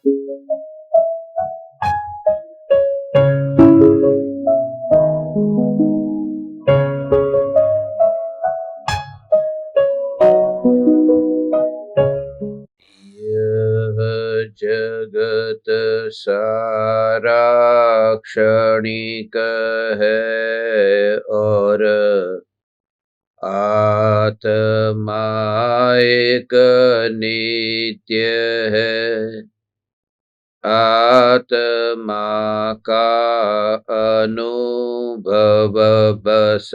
यह जगत सारा क्षणिक है और आत्मा एक नित्य है। आत्मा का अनुभव बस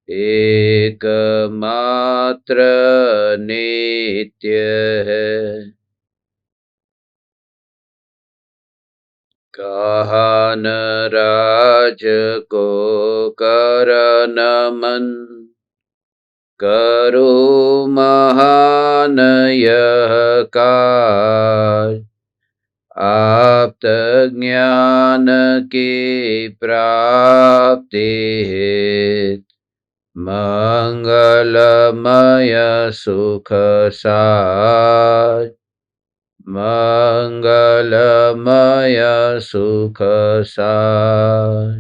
एकमात्र नित्य है। कहा न राज को कर नमन, करो महान यह काज। आप्त ज्ञान की प्राप्ति हेत मंगलमय सुख साज। मंगलमय सुख साज।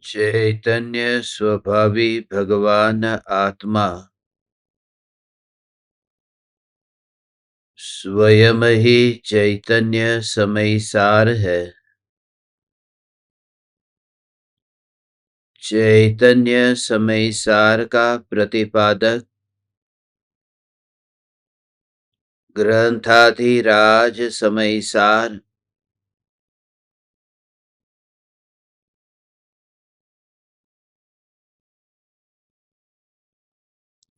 चैतन्य स्वभावी भगवान आत्मा स्वयं ही चैतन्य समयसार है। चैतन्य समयसार का प्रतिपादक ग्रंथाधिराज समयसार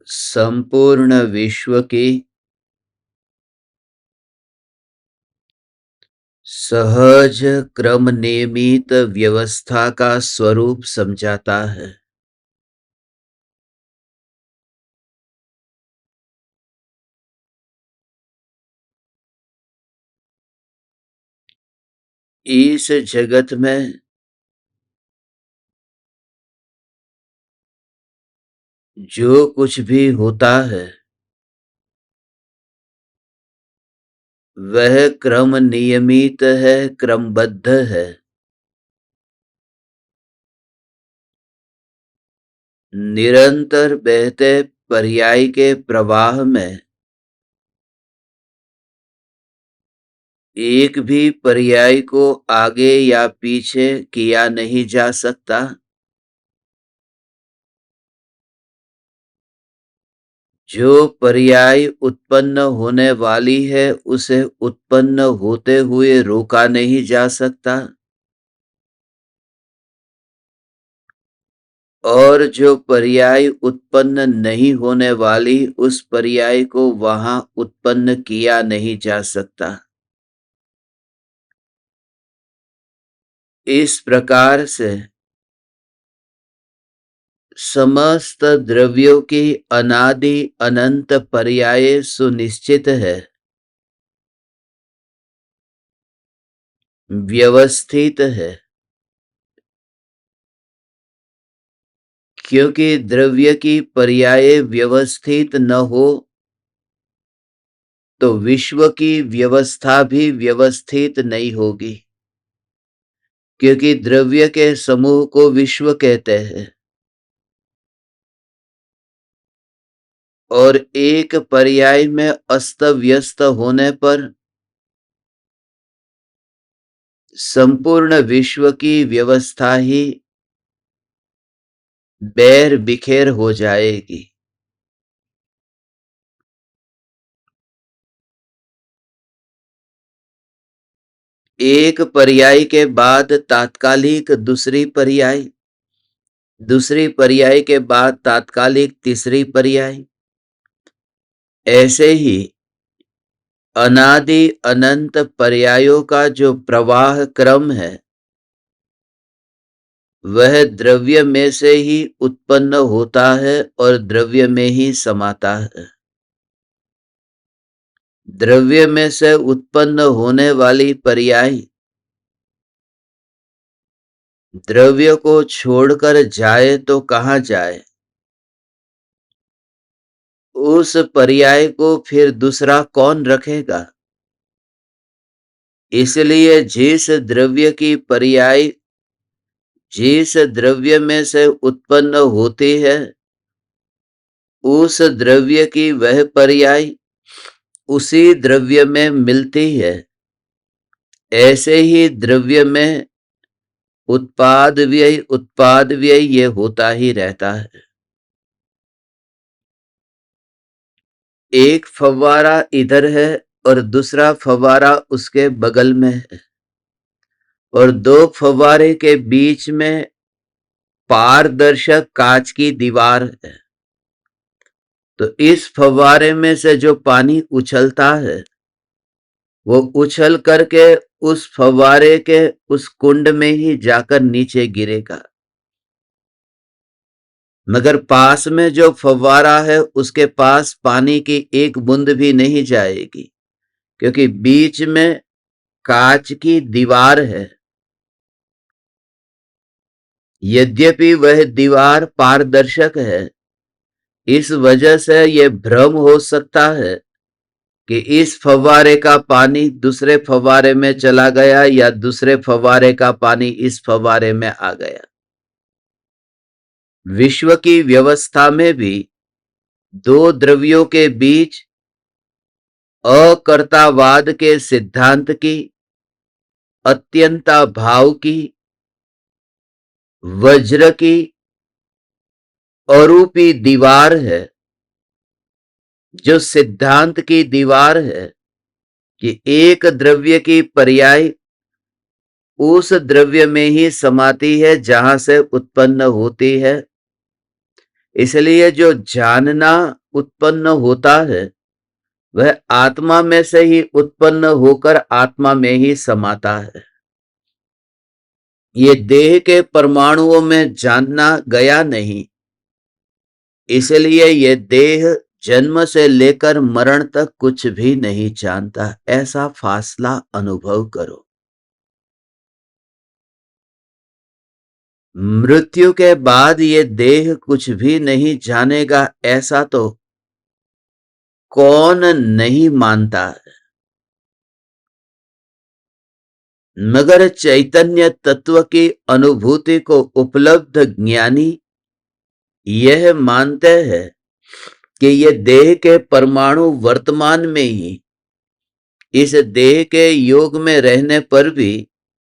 संपूर्ण विश्व की सहज क्रम नियमित व्यवस्था का स्वरूप समझाता है। इस जगत में जो कुछ भी होता है वह क्रम नियमित है, क्रमबद्ध है। निरंतर बहते पर्याय के प्रवाह में एक भी पर्याय को आगे या पीछे किया नहीं जा सकता। जो पर्याय उत्पन्न होने वाली है उसे उत्पन्न होते हुए रोका नहीं जा सकता, और जो पर्याय उत्पन्न नहीं होने वाली उस पर्याय को वहां उत्पन्न किया नहीं जा सकता। इस प्रकार से समस्त द्रव्यों की अनादि अनंत पर्याय सुनिश्चित है, व्यवस्थित है। क्योंकि द्रव्य की पर्याय व्यवस्थित न हो तो विश्व की व्यवस्था भी व्यवस्थित नहीं होगी। क्योंकि द्रव्य के समूह को विश्व कहते हैं। और एक पर्याय में अस्त व्यस्त होने पर संपूर्ण विश्व की व्यवस्था ही बैर बिखेर हो जाएगी। एक पर्याय के बाद तात्कालिक दूसरी पर्याय, दूसरी पर्याय के बाद तात्कालिक तीसरी पर्याय, ऐसे ही अनादि अनंत पर्यायों का जो प्रवाह क्रम है वह द्रव्य में से ही उत्पन्न होता है और द्रव्य में ही समाता है। द्रव्य में से उत्पन्न होने वाली पर्याय द्रव्य को छोड़कर जाए तो कहाँ जाए? उस पर्याय को फिर दूसरा कौन रखेगा? इसलिए जिस द्रव्य की पर्याय जिस द्रव्य में से उत्पन्न होती है उस द्रव्य की वह पर्याय उसी द्रव्य में मिलती है। ऐसे ही द्रव्य में उत्पाद व्यय ये होता ही रहता है। एक फव्वारा इधर है और दूसरा फव्वारा उसके बगल में है और दो फव्वारे के बीच में पारदर्शक कांच की दीवार है। तो इस फव्वारे में से जो पानी उछलता है वो उछल करके उस फव्वारे के उस कुंड में ही जाकर नीचे गिरेगा, मगर पास में जो फव्वारा है उसके पास पानी की एक बूंद भी नहीं जाएगी, क्योंकि बीच में कांच की दीवार है। यद्यपि वह दीवार पारदर्शक है, इस वजह से यह भ्रम हो सकता है कि इस फव्वारे का पानी दूसरे फव्वारे में चला गया या दूसरे फव्वारे का पानी इस फव्वारे में आ गया। विश्व की व्यवस्था में भी दो द्रव्यों के बीच अकर्तावाद के सिद्धांत की, अत्यंता भाव की, वज्र की अरूपी दीवार है, जो सिद्धांत की दीवार है कि एक द्रव्य की पर्याय उस द्रव्य में ही समाती है जहां से उत्पन्न होती है। इसलिए जो जानना उत्पन्न होता है वह आत्मा में से ही उत्पन्न होकर आत्मा में ही समाता है। ये देह के परमाणुओं में जानना गया नहीं, इसलिए ये देह जन्म से लेकर मरण तक कुछ भी नहीं जानता। ऐसा फासला अनुभव करो। मृत्यु के बाद ये देह कुछ भी नहीं जानेगा, ऐसा तो कौन नहीं मानता। मगर चैतन्य तत्व की अनुभूति को उपलब्ध ज्ञानी यह मानते हैं कि ये देह के परमाणु वर्तमान में ही, इस देह के योग में रहने पर भी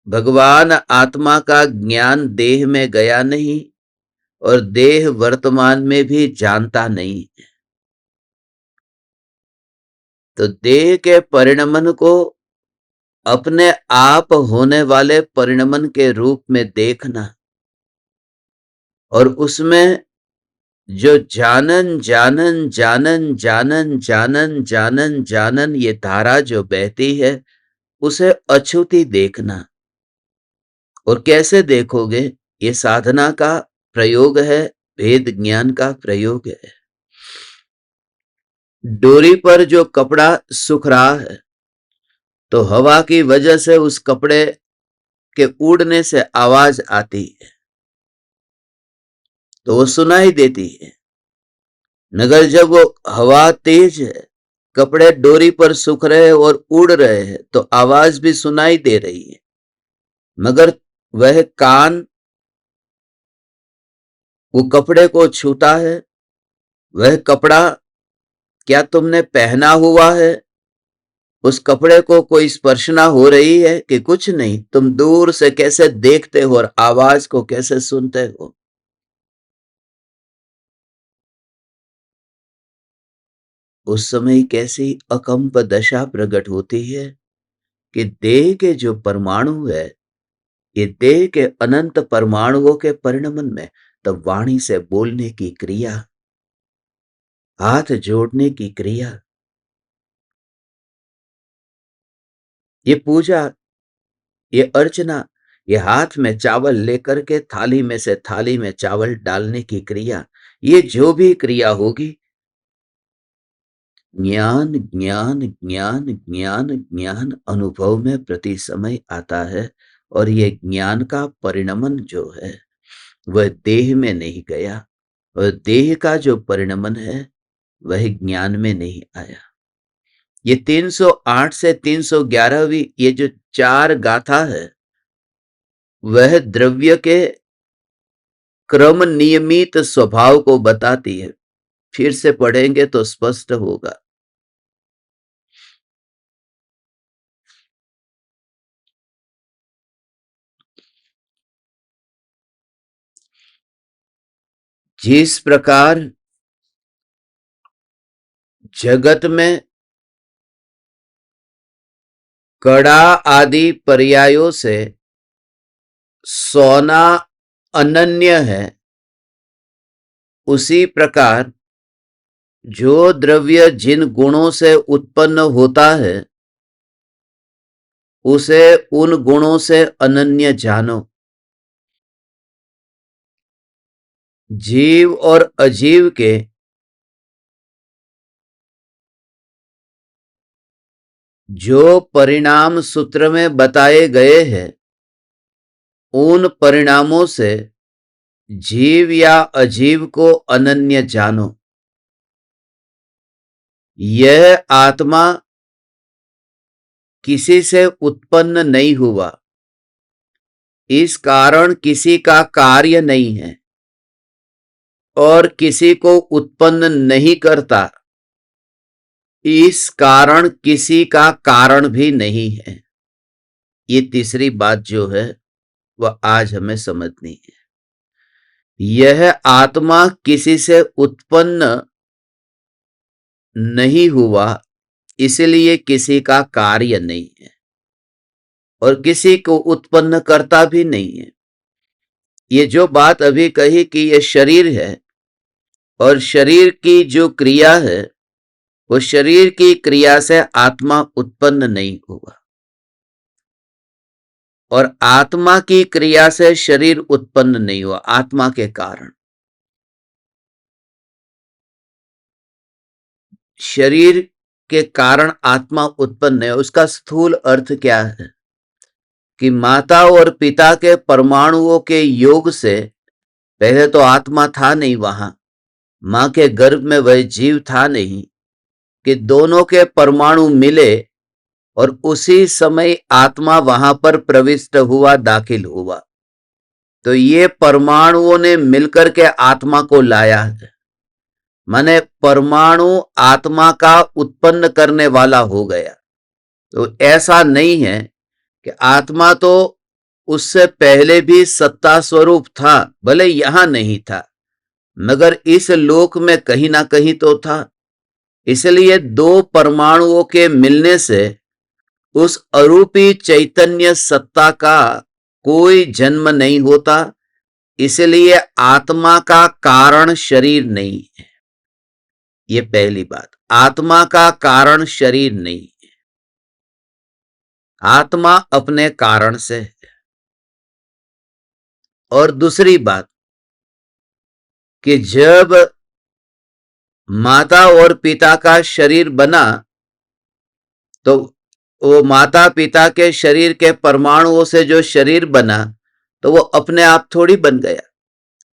भगवान आत्मा का ज्ञान देह में गया नहीं और देह वर्तमान में भी जानता नहीं है। तो देह के परिणमन को अपने आप होने वाले परिणमन के रूप में देखना और उसमें जो जानन जानन जानन जानन जानन जानन जानन ये धारा जो बहती है उसे अछूती देखना। और कैसे देखोगे? ये साधना का प्रयोग है, भेद ज्ञान का प्रयोग है। डोरी पर जो कपड़ा सूख रहा है तो हवा की वजह से उस कपड़े के उड़ने से आवाज आती है तो वो सुनाई देती है, मगर जब वो हवा तेज है, कपड़े डोरी पर सूख रहे हैं और उड़ रहे हैं तो आवाज भी सुनाई दे रही है, मगर वह कान वो कपड़े को छूता है, वह कपड़ा क्या तुमने पहना हुआ है, उस कपड़े को कोई स्पर्शना हो रही है कि कुछ नहीं? तुम दूर से कैसे देखते हो और आवाज को कैसे सुनते हो? उस समय कैसी अकंप दशा प्रकट होती है कि देह के जो परमाणु है, ये देह के अनंत परमाणुओं के परिणमन में तब वाणी से बोलने की क्रिया, हाथ जोड़ने की क्रिया, ये पूजा, ये अर्चना, ये हाथ में चावल लेकर के थाली में से थाली में चावल डालने की क्रिया, ये जो भी क्रिया होगी, ज्ञान ज्ञान ज्ञान ज्ञान ज्ञान अनुभव में प्रति समय आता है। और ये ज्ञान का परिणमन जो है वह देह में नहीं गया, और देह का जो परिणमन है वह ज्ञान में नहीं आया। ये 308 से 311वीं ये जो 4 गाथा है वह द्रव्य के क्रम नियमित स्वभाव को बताती है। फिर से पढ़ेंगे तो स्पष्ट होगा। जिस प्रकार जगत में कड़ा आदि पर्यायों से सोना अनन्य है, उसी प्रकार जो द्रव्य जिन गुणों से उत्पन्न होता है उसे उन गुणों से अनन्य जानो। जीव और अजीव के जो परिणाम सूत्र में बताए गए हैं उन परिणामों से जीव या अजीव को अनन्य जानो। यह आत्मा किसी से उत्पन्न नहीं हुआ, इस कारण किसी का कार्य नहीं है, और किसी को उत्पन्न नहीं करता, इस कारण किसी का कारण भी नहीं है। ये तीसरी बात जो है वह आज हमें समझनी है। यह आत्मा किसी से उत्पन्न नहीं हुआ, इसलिए किसी का कार्य नहीं है, और किसी को उत्पन्न करता भी नहीं है। ये जो बात अभी कही कि ये शरीर है, और शरीर की जो क्रिया है वो शरीर की क्रिया से आत्मा उत्पन्न नहीं हुआ, और आत्मा की क्रिया से शरीर उत्पन्न नहीं हुआ। आत्मा के कारण शरीर के कारण आत्मा उत्पन्न है। उसका स्थूल अर्थ क्या है कि माता और पिता के परमाणुओं के योग से पहले तो आत्मा था नहीं वहां, मां के गर्भ में वह जीव था नहीं, कि दोनों के परमाणु मिले और उसी समय आत्मा वहां पर प्रविष्ट हुआ, दाखिल हुआ। तो ये परमाणुओं ने मिलकर के आत्मा को लाया है। माने परमाणु आत्मा का उत्पन्न करने वाला हो गया। तो ऐसा नहीं है कि आत्मा तो उससे पहले भी सत्ता स्वरूप था, भले यहां नहीं था मगर इस लोक में कहीं ना कहीं तो था। इसलिए दो परमाणुओं के मिलने से उस अरूपी चैतन्य सत्ता का कोई जन्म नहीं होता, इसलिए आत्मा का कारण शरीर नहीं है। ये पहली बात, आत्मा का कारण शरीर नहीं है, आत्मा अपने कारण से है। और दूसरी बात कि जब माता और पिता का शरीर बना तो वो माता पिता के शरीर के परमाणुओं से जो शरीर बना तो वो अपने आप थोड़ी बन गया।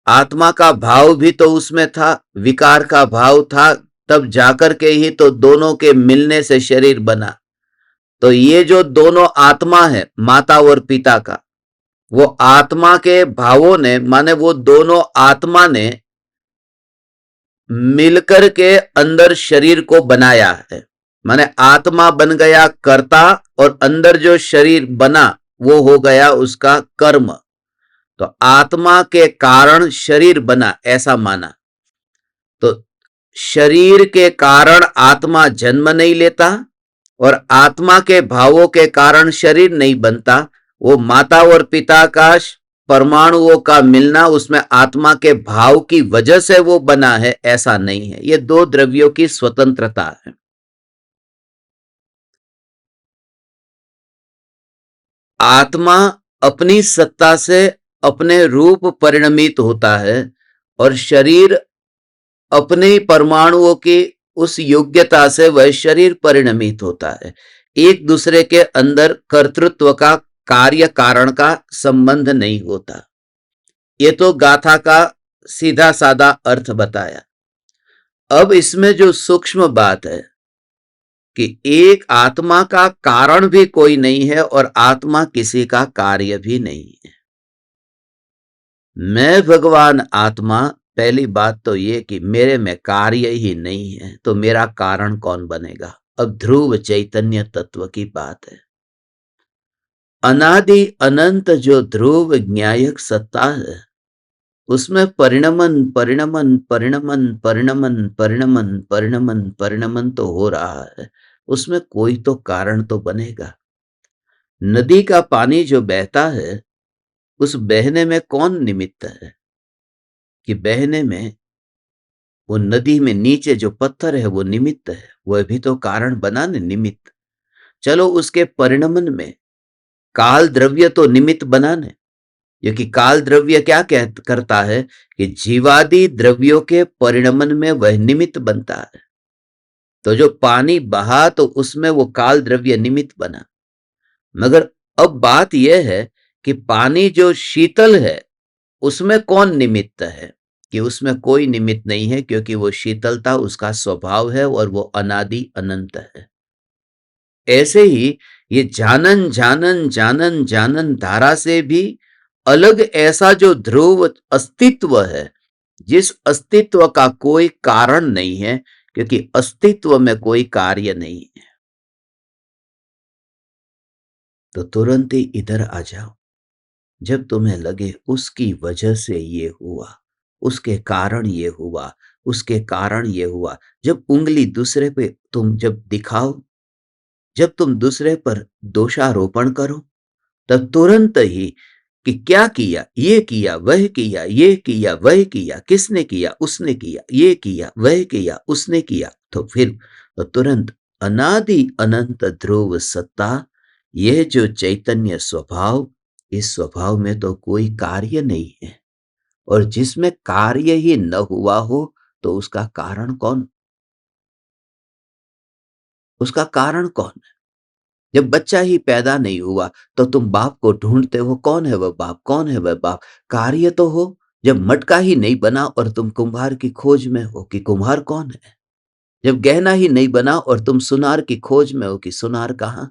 आत्मा का भाव भी तो उसमें था, विकार का भाव था, तब जाकर के ही तो दोनों के मिलने से शरीर बना। तो ये जो दोनों आत्मा है माता और पिता का, वो आत्मा के भावों ने, माने वो दोनों आत्मा ने मिलकर के अंदर शरीर को बनाया है। माने आत्मा बन गया कर्ता और अंदर जो शरीर बना वो हो गया उसका कर्म। तो आत्मा के कारण शरीर बना ऐसा माना। तो शरीर के कारण आत्मा जन्म नहीं लेता और आत्मा के भावों के कारण शरीर नहीं बनता। वो माता और पिता का परमाणुओं का मिलना, उसमें आत्मा के भाव की वजह से वो बना है, ऐसा नहीं है। ये दो द्रव्यों की स्वतंत्रता है। आत्मा अपनी सत्ता से अपने रूप परिणमित होता है और शरीर अपने परमाणुओं की उस योग्यता से वह शरीर परिणमित होता है। एक दूसरे के अंदर कर्तृत्व का, कार्य कारण का संबंध नहीं होता। ये तो गाथा का सीधा सादा अर्थ बताया। अब इसमें जो सूक्ष्म बात है कि एक आत्मा का कारण भी कोई नहीं है और आत्मा किसी का कार्य भी नहीं है। मैं भगवान आत्मा, पहली बात तो ये कि मेरे में कार्य ही नहीं है, तो मेरा कारण कौन बनेगा। अब ध्रुव चैतन्य तत्व की बात है। अनादि अनंत जो ध्रुव ज्ञायक सत्ता है, उसमें परिणमन परिणमन परिणमन परिणमन परिणमन परिणमन परिणमन तो हो रहा है। उसमें कोई तो कारण तो बनेगा। नदी का पानी जो बहता है, उस बहने में कौन निमित्त है कि बहने में वो नदी में नीचे जो पत्थर है वो निमित्त है। वह भी तो कारण बना न, निमित्त। चलो उसके परिणमन में काल द्रव्य तो निमित्त बना न, क्योंकि काल द्रव्य क्या करता है कि जीवादि द्रव्यों के परिणमन में वह निमित्त बनता है। तो जो पानी बहा तो उसमें वो काल द्रव्य निमित्त बना। मगर अब बात यह है कि पानी जो शीतल है उसमें कौन निमित्त है, कि उसमें कोई निमित्त नहीं है, क्योंकि वो शीतलता उसका स्वभाव है और वो अनादि अनंत है। ऐसे ही ये जानन जानन जानन जानन धारा से भी अलग ऐसा जो ध्रुव अस्तित्व है, जिस अस्तित्व का कोई कारण नहीं है, क्योंकि अस्तित्व में कोई कार्य नहीं है। तो तुरंत ही इधर आ जाओ। जब तुम्हें लगे उसकी वजह से ये हुआ, उसके कारण ये हुआ, उसके कारण ये हुआ, जब उंगली दूसरे पे तुम जब दिखाओ, जब तुम दूसरे पर दोषारोपण करो, तब तुरंत ही कि क्या किया, ये किया, वह किया, ये किया, वह किया, किसने किया, उसने किया, ये किया, वह किया, उसने किया, तो फिर तो तुरंत अनादि अनंत ध्रुव सत्ता, यह जो चैतन्य स्वभाव, इस स्वभाव में तो कोई कार्य नहीं है। और जिसमें कार्य ही न हुआ हो तो उसका कारण कौन, उसका कारण कौन है। जब बच्चा ही पैदा नहीं हुआ तो तुम बाप को ढूंढते हो, कौन है वह बाप, कौन है वह बाप। कार्य तो हो। जब मटका ही नहीं बना और तुम कुम्हार की खोज में हो कि कुम्हार कौन है। जब गहना ही नहीं बना और तुम सुनार की खोज में हो कि सुनार कहां।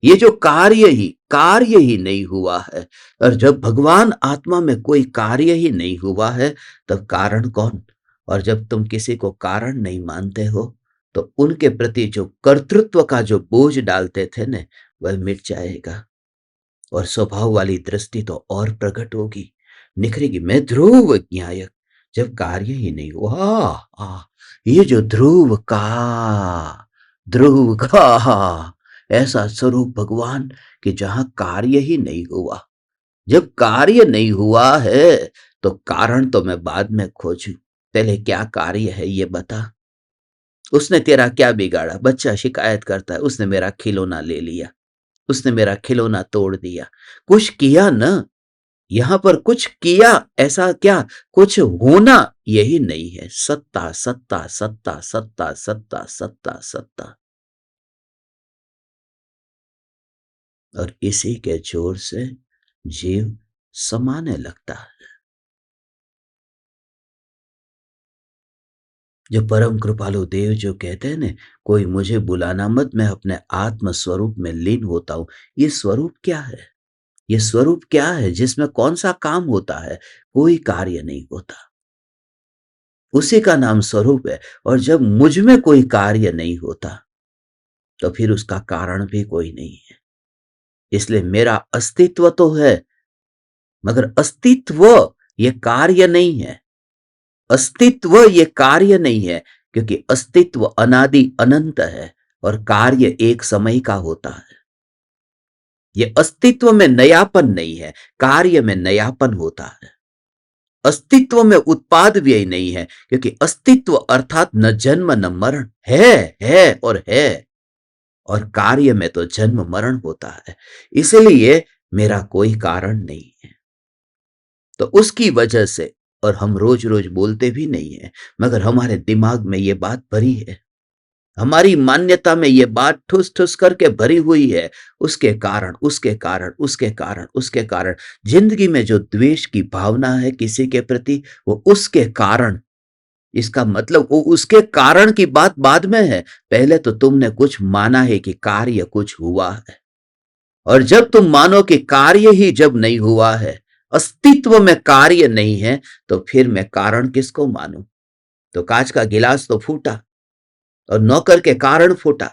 ये जो कार्य ही नहीं हुआ है। और जब भगवान आत्मा में कोई कार्य ही नहीं हुआ है, तब कारण कौन। और जब तुम किसी को कारण नहीं मानते हो तो उनके प्रति जो कर्तृत्व का जो बोझ डालते थे न, वह मिट जाएगा और स्वभाव वाली दृष्टि तो और प्रकट होगी, निखरेगी। मैं ध्रुव ज्ञायक, जब कार्य ही नहीं हुआ। ये जो ध्रुव का ऐसा स्वरूप भगवान कि जहां कार्य ही नहीं हुआ। जब कार्य नहीं हुआ है तो कारण तो मैं बाद में खोजूं, पहले क्या कार्य है ये बता। उसने तेरा क्या बिगाड़ा। बच्चा शिकायत करता है, उसने मेरा खिलौना ले लिया, उसने मेरा खिलौना तोड़ दिया। कुछ किया ना, यहां पर कुछ किया, ऐसा क्या कुछ होना, यही नहीं है। सत्ता सत्ता सत्ता सत्ता सत्ता सत्ता सत्ता। और इसी के जोर से जीव समाने लगता है। जो परम कृपालु देव जो कहते हैं ना, कोई मुझे बुलाना मत, मैं अपने आत्म स्वरूप में लीन होता हूं। ये स्वरूप क्या है, ये स्वरूप क्या है जिसमें कौन सा काम होता है। कोई कार्य नहीं होता। उसी का नाम स्वरूप है। और जब मुझ में कोई कार्य नहीं होता तो फिर उसका कारण भी कोई नहीं है। इसलिए मेरा अस्तित्व तो है, मगर अस्तित्व ये कार्य नहीं है। अस्तित्व ये कार्य नहीं है, क्योंकि अस्तित्व अनादि अनंत है और कार्य एक समय का होता है। ये अस्तित्व में नयापन नहीं है, कार्य में नयापन होता है। अस्तित्व में उत्पाद व्यय नहीं है, क्योंकि अस्तित्व अर्थात न जन्म न मरण है और है। और कार्य में तो जन्म मरण होता है। इसलिए मेरा कोई कारण नहीं है। तो उसकी वजह से, और हम रोज रोज बोलते भी नहीं है, मगर हमारे दिमाग में ये बात भरी है, हमारी मान्यता में ये बात ठुस ठुस करके भरी हुई है। उसके कारण उसके कारण उसके कारण उसके कारण जिंदगी में जो द्वेष की भावना है किसी के प्रति, वो उसके कारण। इसका मतलब वो उसके कारण की बात बाद में है। पहले तो तुमने कुछ माना है कि कार्य कुछ हुआ है, और जब तुम मानो कि कार्य ही जब नहीं हुआ है, अस्तित्व में कार्य नहीं है, तो फिर मैं कारण किसको मानूं? तो कांच का गिलास तो फूटा और नौकर के कारण फूटा,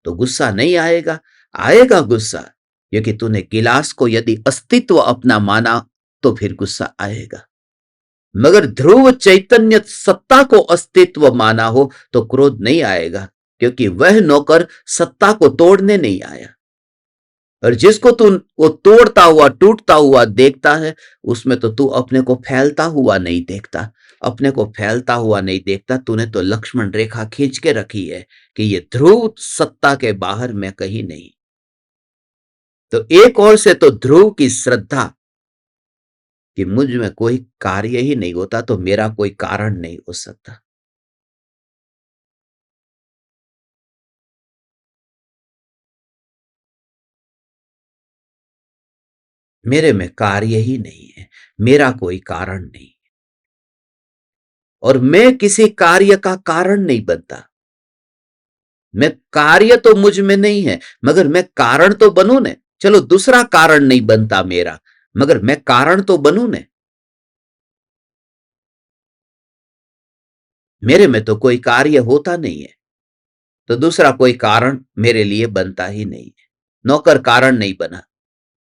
तो गुस्सा नहीं आएगा? आएगा गुस्सा, क्योंकि तूने गिलास को यदि अस्तित्व अपना माना तो फिर गुस्सा आएगा। मगर ध्रुव चैतन्य सत्ता को अस्तित्व माना हो तो क्रोध नहीं आएगा, क्योंकि वह नौकर सत्ता को तोड़ने नहीं आया। और जिसको तू वो तोड़ता हुआ टूटता हुआ देखता है, उसमें तो तू अपने को फैलता हुआ नहीं देखता। अपने को फैलता हुआ नहीं देखता। तूने तो लक्ष्मण रेखा खींच के रखी है कि ये ध्रुव सत्ता के बाहर मैं कहीं नहीं। तो एक ओर से तो ध्रुव की श्रद्धा कि मुझ में कोई कार्य ही नहीं होता, तो मेरा कोई कारण नहीं हो सकता। मेरे में कार्य ही नहीं है, मेरा कोई कारण नहीं, और मैं किसी कार्य का कारण नहीं बनता। मैं कार्य तो मुझ में नहीं है, मगर मैं कारण तो बनूं ने। चलो दूसरा कारण नहीं बनता मेरा, मगर मैं कारण तो बनूं ने। मेरे में तो कोई कार्य होता नहीं है, तो दूसरा कोई कारण मेरे लिए बनता ही नहीं है। नौकर कारण नहीं बना,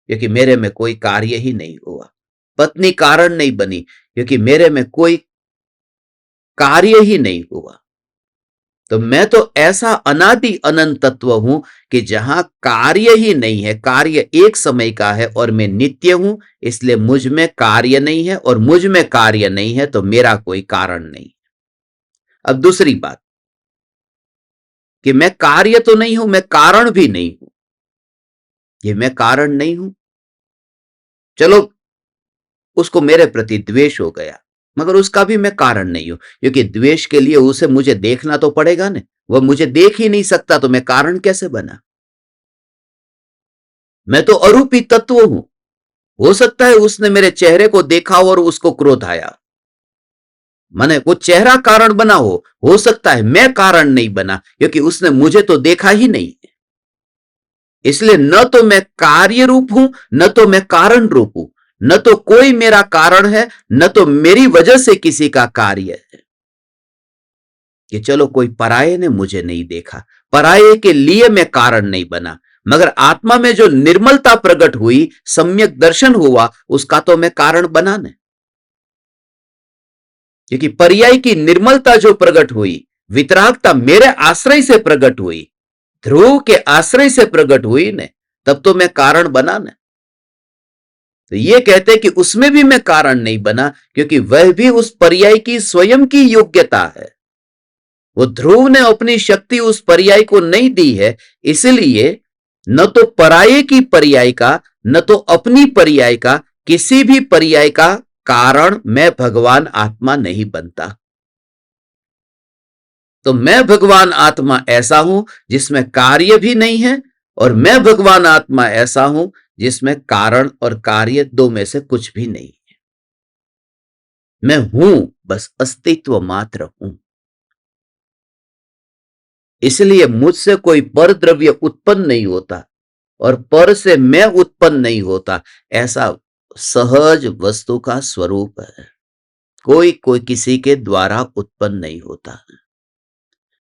क्योंकि मेरे में कोई कार्य ही नहीं हुआ। पत्नी कारण नहीं बनी, क्योंकि मेरे में कोई कार्य ही नहीं हुआ। तो मैं तो ऐसा अनादि अनंत तत्व हूं कि जहां कार्य ही नहीं है, कार्य एक समय का है, और मैं नित्य हूं। इसलिए मुझ में कार्य नहीं है, और मुझ में कार्य नहीं है तो मेरा कोई कारण नहीं। अब दूसरी बात कि मैं कार्य तो नहीं हूं, मैं कारण भी नहीं हूं। ये मैं कारण नहीं हूं, चलो उसको मेरे प्रति द्वेष हो गया, मगर उसका भी मैं कारण नहीं हूं, क्योंकि द्वेष के लिए उसे मुझे देखना तो पड़ेगा ना। वह मुझे देख ही नहीं सकता, तो मैं कारण कैसे बना? मैं तो अरूपी तत्व हूं। हो सकता है उसने मेरे चेहरे को देखा और उसको क्रोध आया, माने वो चेहरा कारण बना हो सकता है मैं कारण नहीं बना, क्योंकि उसने मुझे तो देखा ही नहीं। इसलिए न तो मैं कार्य रूप हूं, न तो मैं कारण रूप हूं। न तो कोई मेरा कारण है, न तो मेरी वजह से किसी का कार्य है। कि चलो कोई पराये ने मुझे नहीं देखा, पराये के लिए मैं कारण नहीं बना, मगर आत्मा में जो निर्मलता प्रकट हुई, सम्यक दर्शन हुआ, उसका तो मैं कारण बना न। क्योंकि पर्याय की निर्मलता जो प्रकट हुई, वितरागता मेरे आश्रय से प्रकट हुई, ध्रुव के आश्रय से प्रकट हुई ने, तब तो मैं कारण बना न। तो ये कहते कि उसमें भी मैं कारण नहीं बना, क्योंकि वह भी उस पर्याय की स्वयं की योग्यता है। वो ध्रुव ने अपनी शक्ति उस पर्याय को नहीं दी है, इसलिए न तो पराये की पर्याय का, न तो अपनी पर्याय का, किसी भी पर्याय का कारण मैं भगवान आत्मा नहीं बनता। तो मैं भगवान आत्मा ऐसा हूं जिसमें कार्य भी नहीं है, और मैं भगवान आत्मा ऐसा हूं जिसमें कारण और कार्य दो में से कुछ भी नहीं है। मैं हूं, बस अस्तित्व मात्र हूं। इसलिए मुझसे कोई पर द्रव्य उत्पन्न नहीं होता, और पर से मैं उत्पन्न नहीं होता। ऐसा सहज वस्तु का स्वरूप है। कोई कोई किसी के द्वारा उत्पन्न नहीं होता।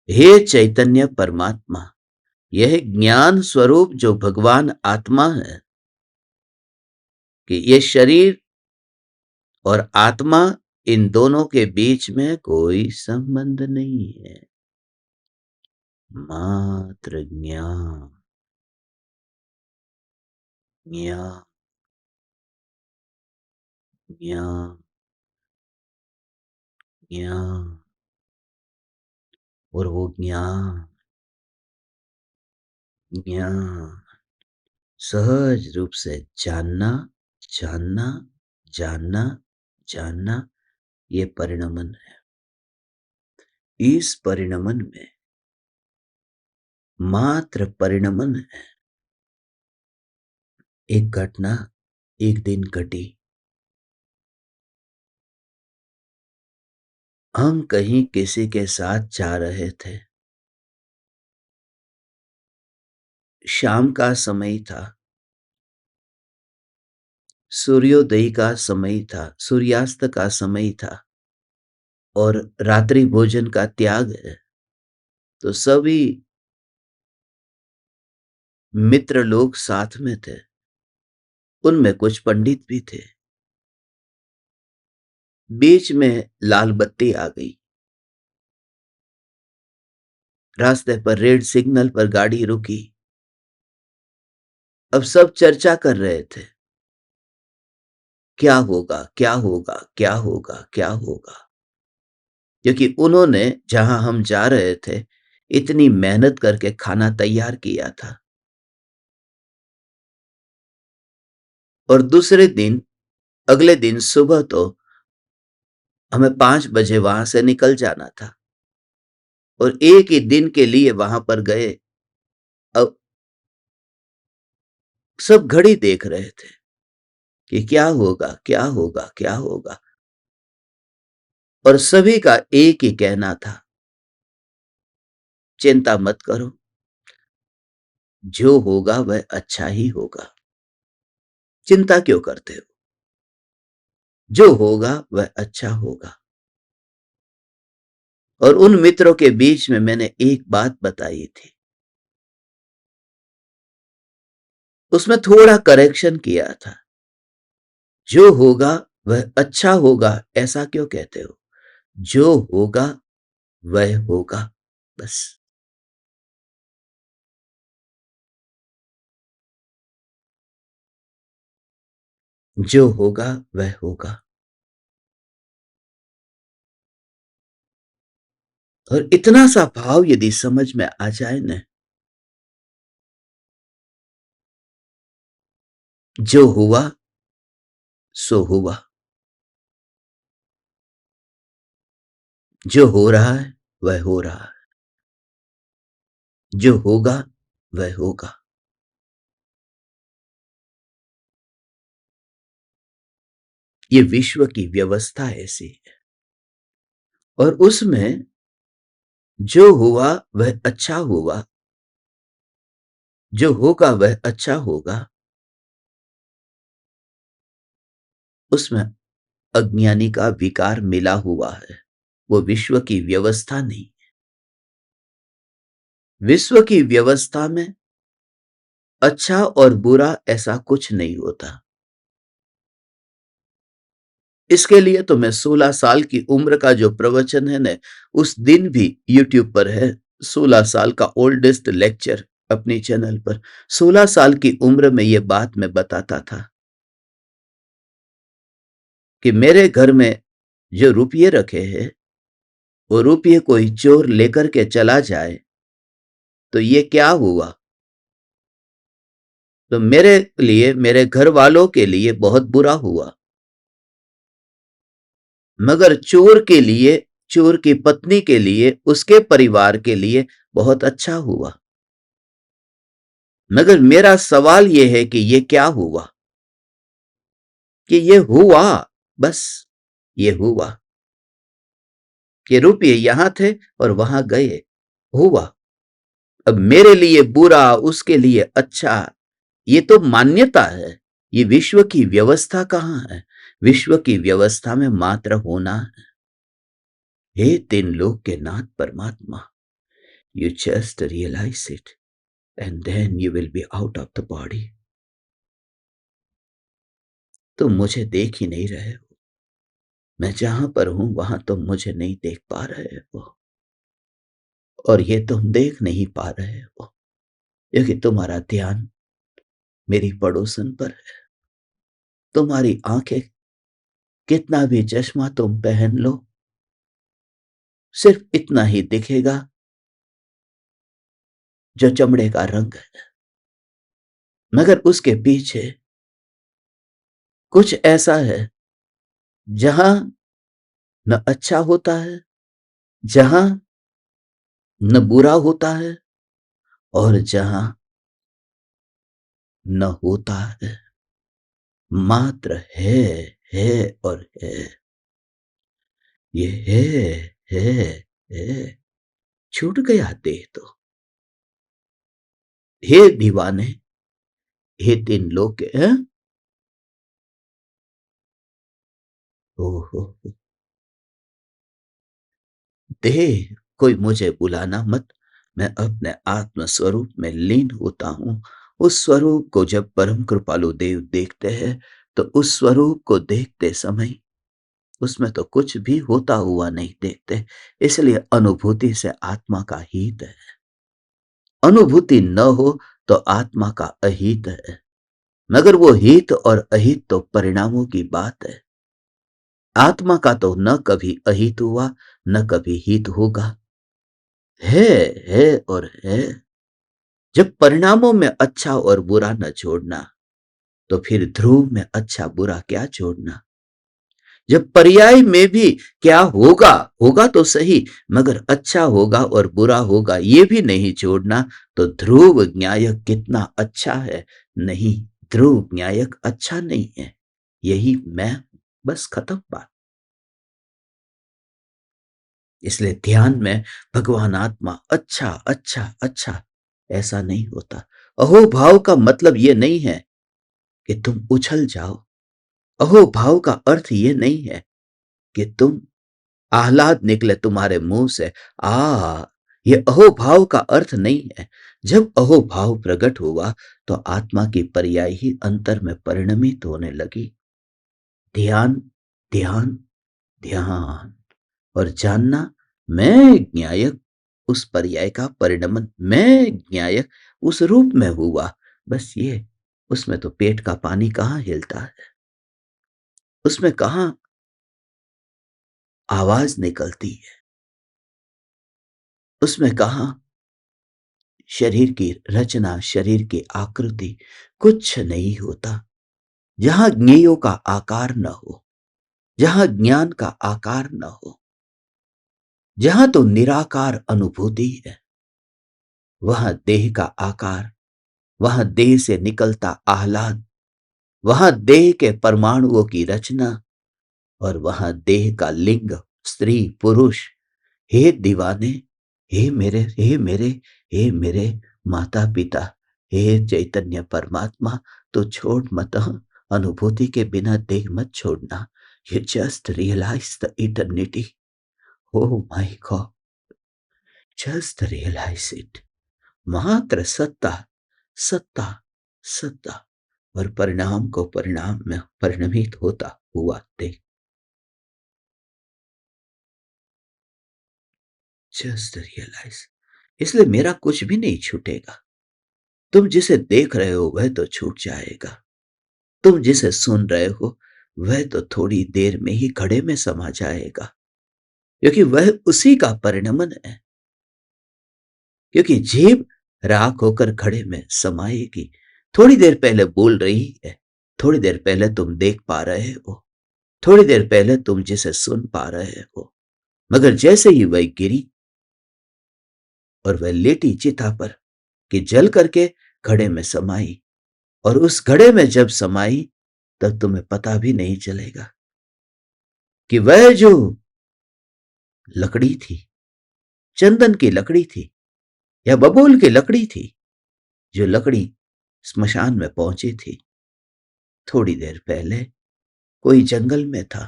हे चैतन्य परमात्मा, यह ज्ञान स्वरूप जो भगवान आत्मा है, कि ये शरीर और आत्मा, इन दोनों के बीच में कोई संबंध नहीं है, मात्र ज्ञान, ज्ञान, ज्ञान, ज्ञान। और वो ज्ञान, ज्ञान सहज रूप से जानना, जानना, जानना, जानना, ये परिणमन है। इस परिणमन में मात्र परिणमन है। एक घटना एक दिन घटी। हम कहीं किसी के साथ जा रहे थे। शाम का समय था, सूर्योदय का समय था, सूर्यास्त का समय था और रात्रि भोजन का त्याग है। तो सभी मित्र लोग साथ में थे, उनमें कुछ पंडित भी थे। बीच में लाल बत्ती आ गई। रास्ते पर रेड सिग्नल पर गाड़ी रुकी। अब सब चर्चा कर रहे थे, क्या होगा, क्या होगा, क्या होगा, क्या होगा। क्योंकि उन्होंने जहां हम जा रहे थे इतनी मेहनत करके खाना तैयार किया था और दूसरे दिन, अगले दिन सुबह तो हमें 5 बजे वहां से निकल जाना था और एक ही दिन के लिए वहां पर गए। अब सब घड़ी देख रहे थे कि क्या होगा, क्या होगा, क्या होगा। और सभी का एक ही कहना था, चिंता मत करो, जो होगा वह अच्छा ही होगा। चिंता क्यों करते हो, जो होगा वह अच्छा होगा। और उन मित्रों के बीच में मैंने एक बात बताई थी, उसमें थोड़ा करेक्शन किया था। जो होगा वह अच्छा होगा, ऐसा क्यों कहते हो, जो होगा वह होगा, बस। जो होगा वह होगा। और इतना सा भाव यदि समझ में आ जाए न, जो हुआ सो हुआ, जो हो रहा है वह हो रहा है, जो होगा वह होगा। ये विश्व की व्यवस्था ऐसी है और उसमें जो हुआ वह अच्छा हुआ, जो होगा वह अच्छा होगा, उसमें अज्ञानी का विकार मिला हुआ है। वो विश्व की व्यवस्था नहीं। विश्व की व्यवस्था में अच्छा और बुरा ऐसा कुछ नहीं होता। इसके लिए तो मैं 16 साल की उम्र का जो प्रवचन है ना, उस दिन भी YouTube पर है। 16 साल का ओल्डेस्ट लेक्चर अपने चैनल पर। 16 साल की उम्र में यह बात मैं बताता था कि मेरे घर में जो रुपये रखे हैं, वो रुपये कोई चोर लेकर के चला जाए तो ये क्या हुआ, तो मेरे लिए, मेरे घर वालों के लिए बहुत बुरा हुआ। मगर चोर के लिए, चोर की पत्नी के लिए, उसके परिवार के लिए बहुत अच्छा हुआ। मगर मेरा सवाल यह है कि यह क्या हुआ, कि यह हुआ, बस ये हुआ कि रुपये यहां थे और वहां गए, हुआ। अब मेरे लिए बुरा, उसके लिए अच्छा, ये तो मान्यता है। ये विश्व की व्यवस्था कहां है। विश्व की व्यवस्था में मात्र होना है। हे तीन लोक के नाथ परमात्मा, you just realise it and then you will be out of the body. तुम मुझे देख ही नहीं रहे हो, मैं जहां पर हूं वहां तुम मुझे नहीं देख पा रहे हो, और ये तुम देख नहीं पा रहे हो क्योंकि तुम्हारा ध्यान मेरी पड़ोसन पर है। तुम्हारी आंखें, कितना भी चश्मा तुम पहन लो, सिर्फ इतना ही दिखेगा जो चमड़े का रंग है, मगर उसके पीछे कुछ ऐसा है जहां न अच्छा होता है, जहां न बुरा होता है, और जहां न होता है, मात्र है और है। ये है, छूट गया देह तो। हे दीवाने, हे तीन लोग हैं। ओहो, देह कोई मुझे बुलाना मत, मैं अपने आत्म स्वरूप में लीन होता हूं। उस स्वरूप को जब परम कृपालु देव देखते हैं तो उस स्वरूप को देखते समय उसमें तो कुछ भी होता हुआ नहीं देखते। इसलिए अनुभूति से आत्मा का हित है, अनुभूति न हो तो आत्मा का अहित है, मगर वो हित और अहित तो परिणामों की बात है। आत्मा का तो न कभी अहित हुआ न कभी हित होगा, है और है। जब परिणामों में अच्छा और बुरा न छोड़ना तो फिर ध्रुव में अच्छा बुरा क्या छोड़ना। जब पर्याय में भी क्या होगा, होगा तो सही, मगर अच्छा होगा और बुरा होगा ये भी नहीं छोड़ना, तो ध्रुव न्यायक कितना अच्छा है। नहीं, ध्रुव न्यायक अच्छा नहीं है, यही मैं, बस खत्म बात। इसलिए ध्यान में भगवान आत्मा अच्छा अच्छा अच्छा ऐसा नहीं होता। अहोभाव का मतलब ये नहीं है कि तुम उछल जाओ। अहोभाव का अर्थ ये नहीं है कि तुम आह्लाद निकले तुम्हारे मुंह से, आ, ये अहोभाव का अर्थ नहीं है। जब अहोभाव प्रकट हुआ तो आत्मा की पर्याय ही अंतर में परिणमित होने लगी। ध्यान, ध्यान, ध्यान, और जानना मैं ज्ञायक, उस पर्याय का परिणमन मैं ज्ञायक उस रूप में हुआ। बस ये, उसमें तो पेट का पानी कहाँ हिलता है, उसमें कहाँ आवाज निकलती है, उसमें कहाँ शरीर की रचना, शरीर की आकृति, कुछ नहीं होता। जहां ज्ञेयों का आकार न हो, जहां ज्ञान का आकार न हो, जहां तो निराकार अनुभूति है, वहां देह का आकार, वहां देह से निकलता आह्लाद, वहां देह के परमाणुओं की रचना, और वहां देह का लिंग, स्त्री पुरुष। हे दीवाने, हे मेरे माता पिता, हे चैतन्य परमात्मा, तो छोड़ मत, अनुभूति के बिना देह मत छोड़ना। You just realise the eternity. Oh my God, just realise it. मात्र सत्ता, सत्ता, सत्ता, और परिणाम को परिणाम में परिणमित होता हुआ देख। Just realise. इसलिए मेरा कुछ भी नहीं छूटेगा। तुम जिसे देख रहे हो वह तो छूट जाएगा, तुम जिसे सुन रहे हो वह तो थोड़ी देर में ही घड़े में समा जाएगा, क्योंकि वह उसी का परिणमन है। क्योंकि जीभ राख होकर घड़े में समाएगी। थोड़ी देर पहले बोल रही है, थोड़ी देर पहले तुम देख पा रहे हो, थोड़ी देर पहले तुम जिसे सुन पा रहे हो, मगर जैसे ही वह गिरी और वह लेटी चिता पर कि जल करके घड़े में समाई, और उस घड़े में जब समाई तब तुम्हें पता भी नहीं चलेगा कि वह जो लकड़ी थी, चंदन की लकड़ी थी या बबूल की लकड़ी थी, जो लकड़ी स्मशान में पहुंची थी थोड़ी देर पहले, कोई जंगल में था,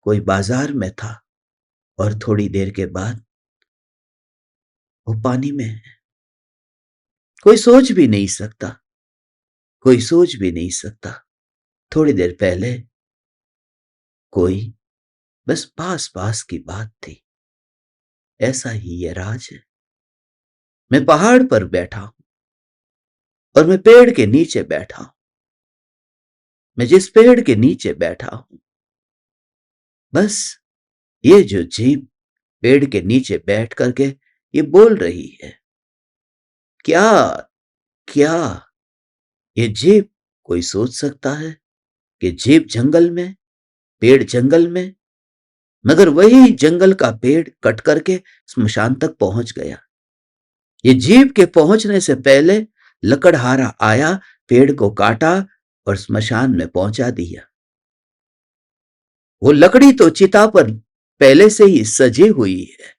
कोई बाजार में था, और थोड़ी देर के बाद वो पानी में है। कोई सोच भी नहीं सकता, कोई सोच भी नहीं सकता। थोड़ी देर पहले कोई बस पास पास की बात थी। ऐसा ही ये राज है। मैं पहाड़ पर बैठा हूं और मैं पेड़ के नीचे बैठा हूं। मैं जिस पेड़ के नीचे बैठा हूं, बस ये जो जीभ पेड़ के नीचे बैठ करके ये बोल रही है, क्या क्या ये जीभ कोई सोच सकता है कि जीभ जंगल में, पेड़ जंगल में, मगर वही जंगल का पेड़ कट करके स्मशान तक पहुंच गया। ये जीभ के पहुंचने से पहले लकड़हारा आया, पेड़ को काटा और स्मशान में पहुंचा दिया। वो लकड़ी तो चिता पर पहले से ही सजी हुई है।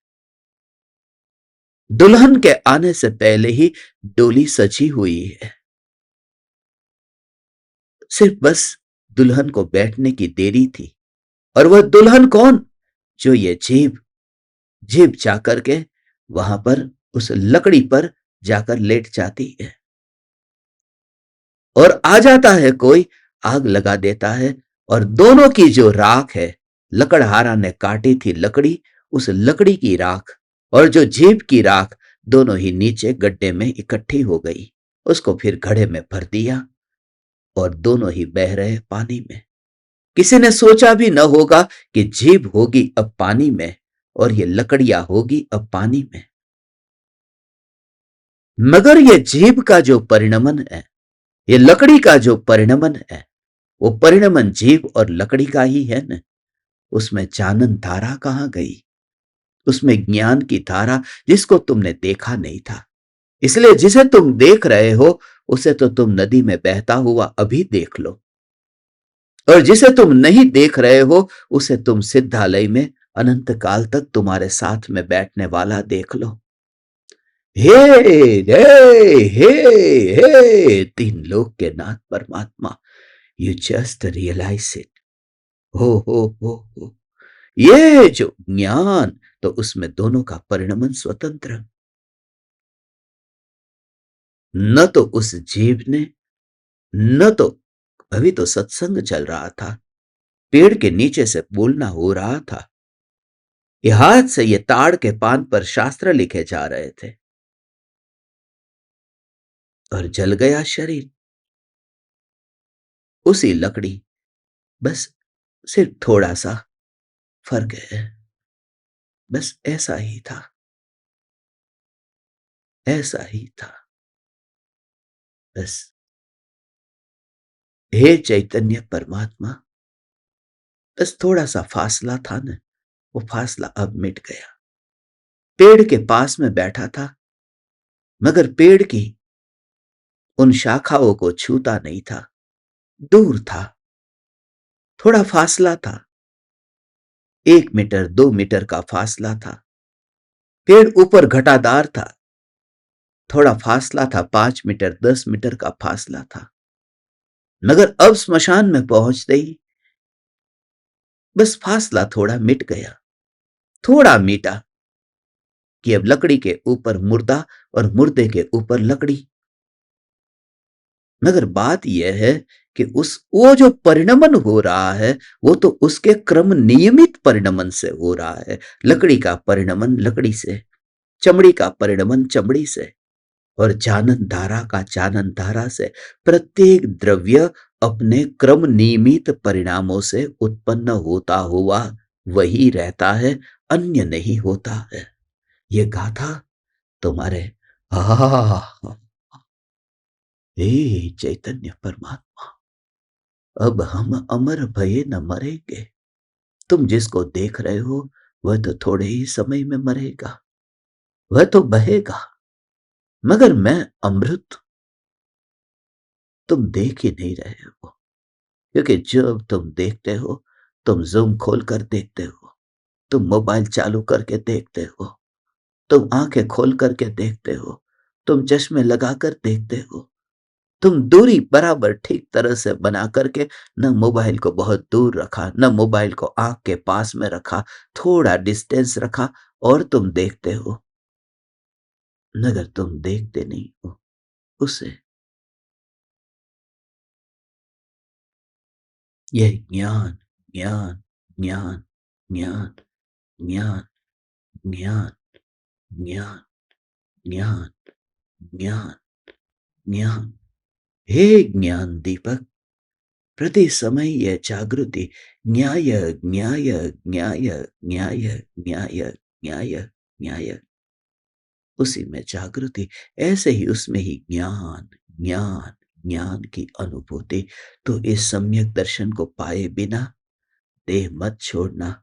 दुल्हन के आने से पहले ही डोली सजी हुई है। सिर्फ बस दुल्हन को बैठने की देरी थी। और वह दुल्हन कौन? जो ये जीभ जीभ जाकर के वहां पर उस लकड़ी पर जाकर लेट जाती है, और आ जाता है कोई, आग लगा देता है, और दोनों की जो राख है, लकड़हारा ने काटी थी लकड़ी, उस लकड़ी की राख और जो जीभ की राख दोनों ही नीचे गड्ढे में इकट्ठी हो गई। उसको फिर घड़े में भर दिया और दोनों ही बह रहे पानी में। किसी ने सोचा भी न होगा कि जीभ होगी अब पानी में और ये लकड़ियां होगी अब पानी में। मगर ये जीभ का जो परिणमन है, ये लकड़ी का जो परिणमन है, वो परिणमन जीभ और लकड़ी का ही है न। उसमें जानन धारा कहां गई? उसमें ज्ञान की धारा, जिसको तुमने देखा नहीं था। इसलिए जिसे तुम देख रहे हो उसे तो तुम नदी में बहता हुआ अभी देख लो, और जिसे तुम नहीं देख रहे हो उसे तुम सिद्धालय में अनंत काल तक तुम्हारे साथ में बैठने वाला देख लो। हे हे हे हे तीन लोक के नाथ परमात्मा, यू जस्ट रियलाइज इट। हो ये जो ज्ञान, तो उसमें दोनों का परिणमन स्वतंत्र। न तो उस जीव ने, न तो अभी तो सत्संग चल रहा था, पेड़ के नीचे से बोलना हो रहा था, ये हाथ से ये ताड़ के पान पर शास्त्र लिखे जा रहे थे, और जल गया शरीर। उसी लकड़ी, बस सिर्फ थोड़ा सा फर्क है। बस ऐसा ही था, ऐसा ही था। बस हे चैतन्य परमात्मा, बस थोड़ा सा फासला था ना, वो फासला अब मिट गया। पेड़ के पास में बैठा था, मगर पेड़ की उन शाखाओं को छूता नहीं था, दूर था, थोड़ा फासला था, 1 मीटर 2 मीटर का फासला था। पेड़ ऊपर घटादार था, थोड़ा फासला था, 5 मीटर 10 मीटर का फासला था। मगर अब स्मशान में पहुंचते ही बस फासला थोड़ा मिट गया, थोड़ा मीटा, कि अब लकड़ी के ऊपर मुर्दा और मुर्दे के ऊपर लकड़ी। मगर बात यह है कि वो जो परिणमन हो रहा है, वो तो उसके क्रम नियमित परिणमन से हो रहा है। लकड़ी का परिणमन लकड़ी से, चमड़ी का परिणमन चमड़ी से, और जानन धारा का जानन धारा से। प्रत्येक द्रव्य अपने क्रम नियमित परिणामों से उत्पन्न होता हुआ वही रहता है, अन्य नहीं होता है। ये गाथा तुम्हारे हे चैतन्य परमात्मा, अब हम अमर भये न मरेंगे। तुम जिसको देख रहे हो वह तो थोड़े ही समय में मरेगा, वह तो बहेगा, मगर मैं अमृत तुम देख ही नहीं रहे हो। क्योंकि जब तुम देखते हो, तुम जूम खोल कर देखते हो, तुम मोबाइल चालू करके देखते हो, तुम आंखें खोल करके देखते हो, तुम चश्मे लगाकर देखते हो, तुम दूरी बराबर ठीक तरह से बना करके न मोबाइल को बहुत दूर रखा, न मोबाइल को आंख के पास में रखा, थोड़ा डिस्टेंस रखा और तुम देखते हो। मगर तुम देखते नहीं हो उसे। यह ज्ञान, ज्ञान, ज्ञान, ज्ञान, ज्ञान, ज्ञान, ज्ञान, ज्ञान, ज्ञान, ज्ञान। हे ज्ञान दीपक, प्रति समय यह जागृति न्याय, न्याय, न्याय, न्याय, न्याय, न्याय, न्याय, उसी में जागृति, ऐसे ही उसमें ही ज्ञान, ज्ञान, ज्ञान की अनुभूति। तो इस सम्यक दर्शन को पाए बिना देह मत छोड़ना।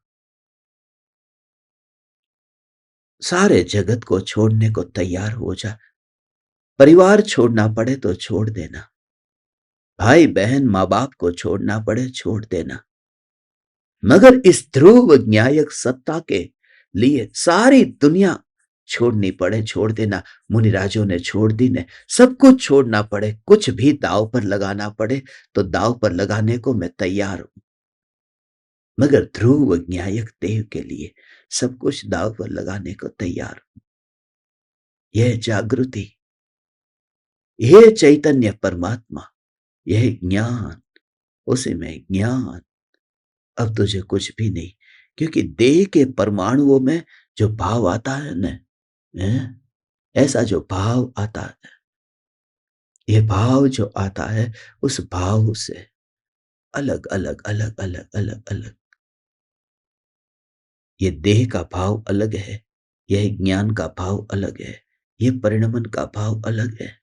सारे जगत को छोड़ने को तैयार हो जा। परिवार छोड़ना पड़े तो छोड़ देना, भाई बहन माँ बाप को छोड़ना पड़े छोड़ देना, मगर इस ध्रुव न्यायक सत्ता के लिए सारी दुनिया छोड़नी पड़े छोड़ देना। मुनिराजों ने छोड़ दी ने, सब कुछ छोड़ना पड़े, कुछ भी दाव पर लगाना पड़े तो दाव पर लगाने को मैं तैयार हूं, मगर ध्रुव न्यायक देव के लिए सब कुछ दाव पर लगाने को तैयार हूं। यह जागृति, यह चैतन्य परमात्मा, यह ज्ञान, उसी में ज्ञान। अब तुझे कुछ भी नहीं, क्योंकि देह के परमाणुओं में जो भाव आता है न, ऐसा जो भाव आता है, ये भाव जो आता है उस भाव से अलग अलग अलग अलग अलग अलग, ये देह का भाव अलग है, यह ज्ञान का भाव अलग है, ये परिणमन का भाव अलग है।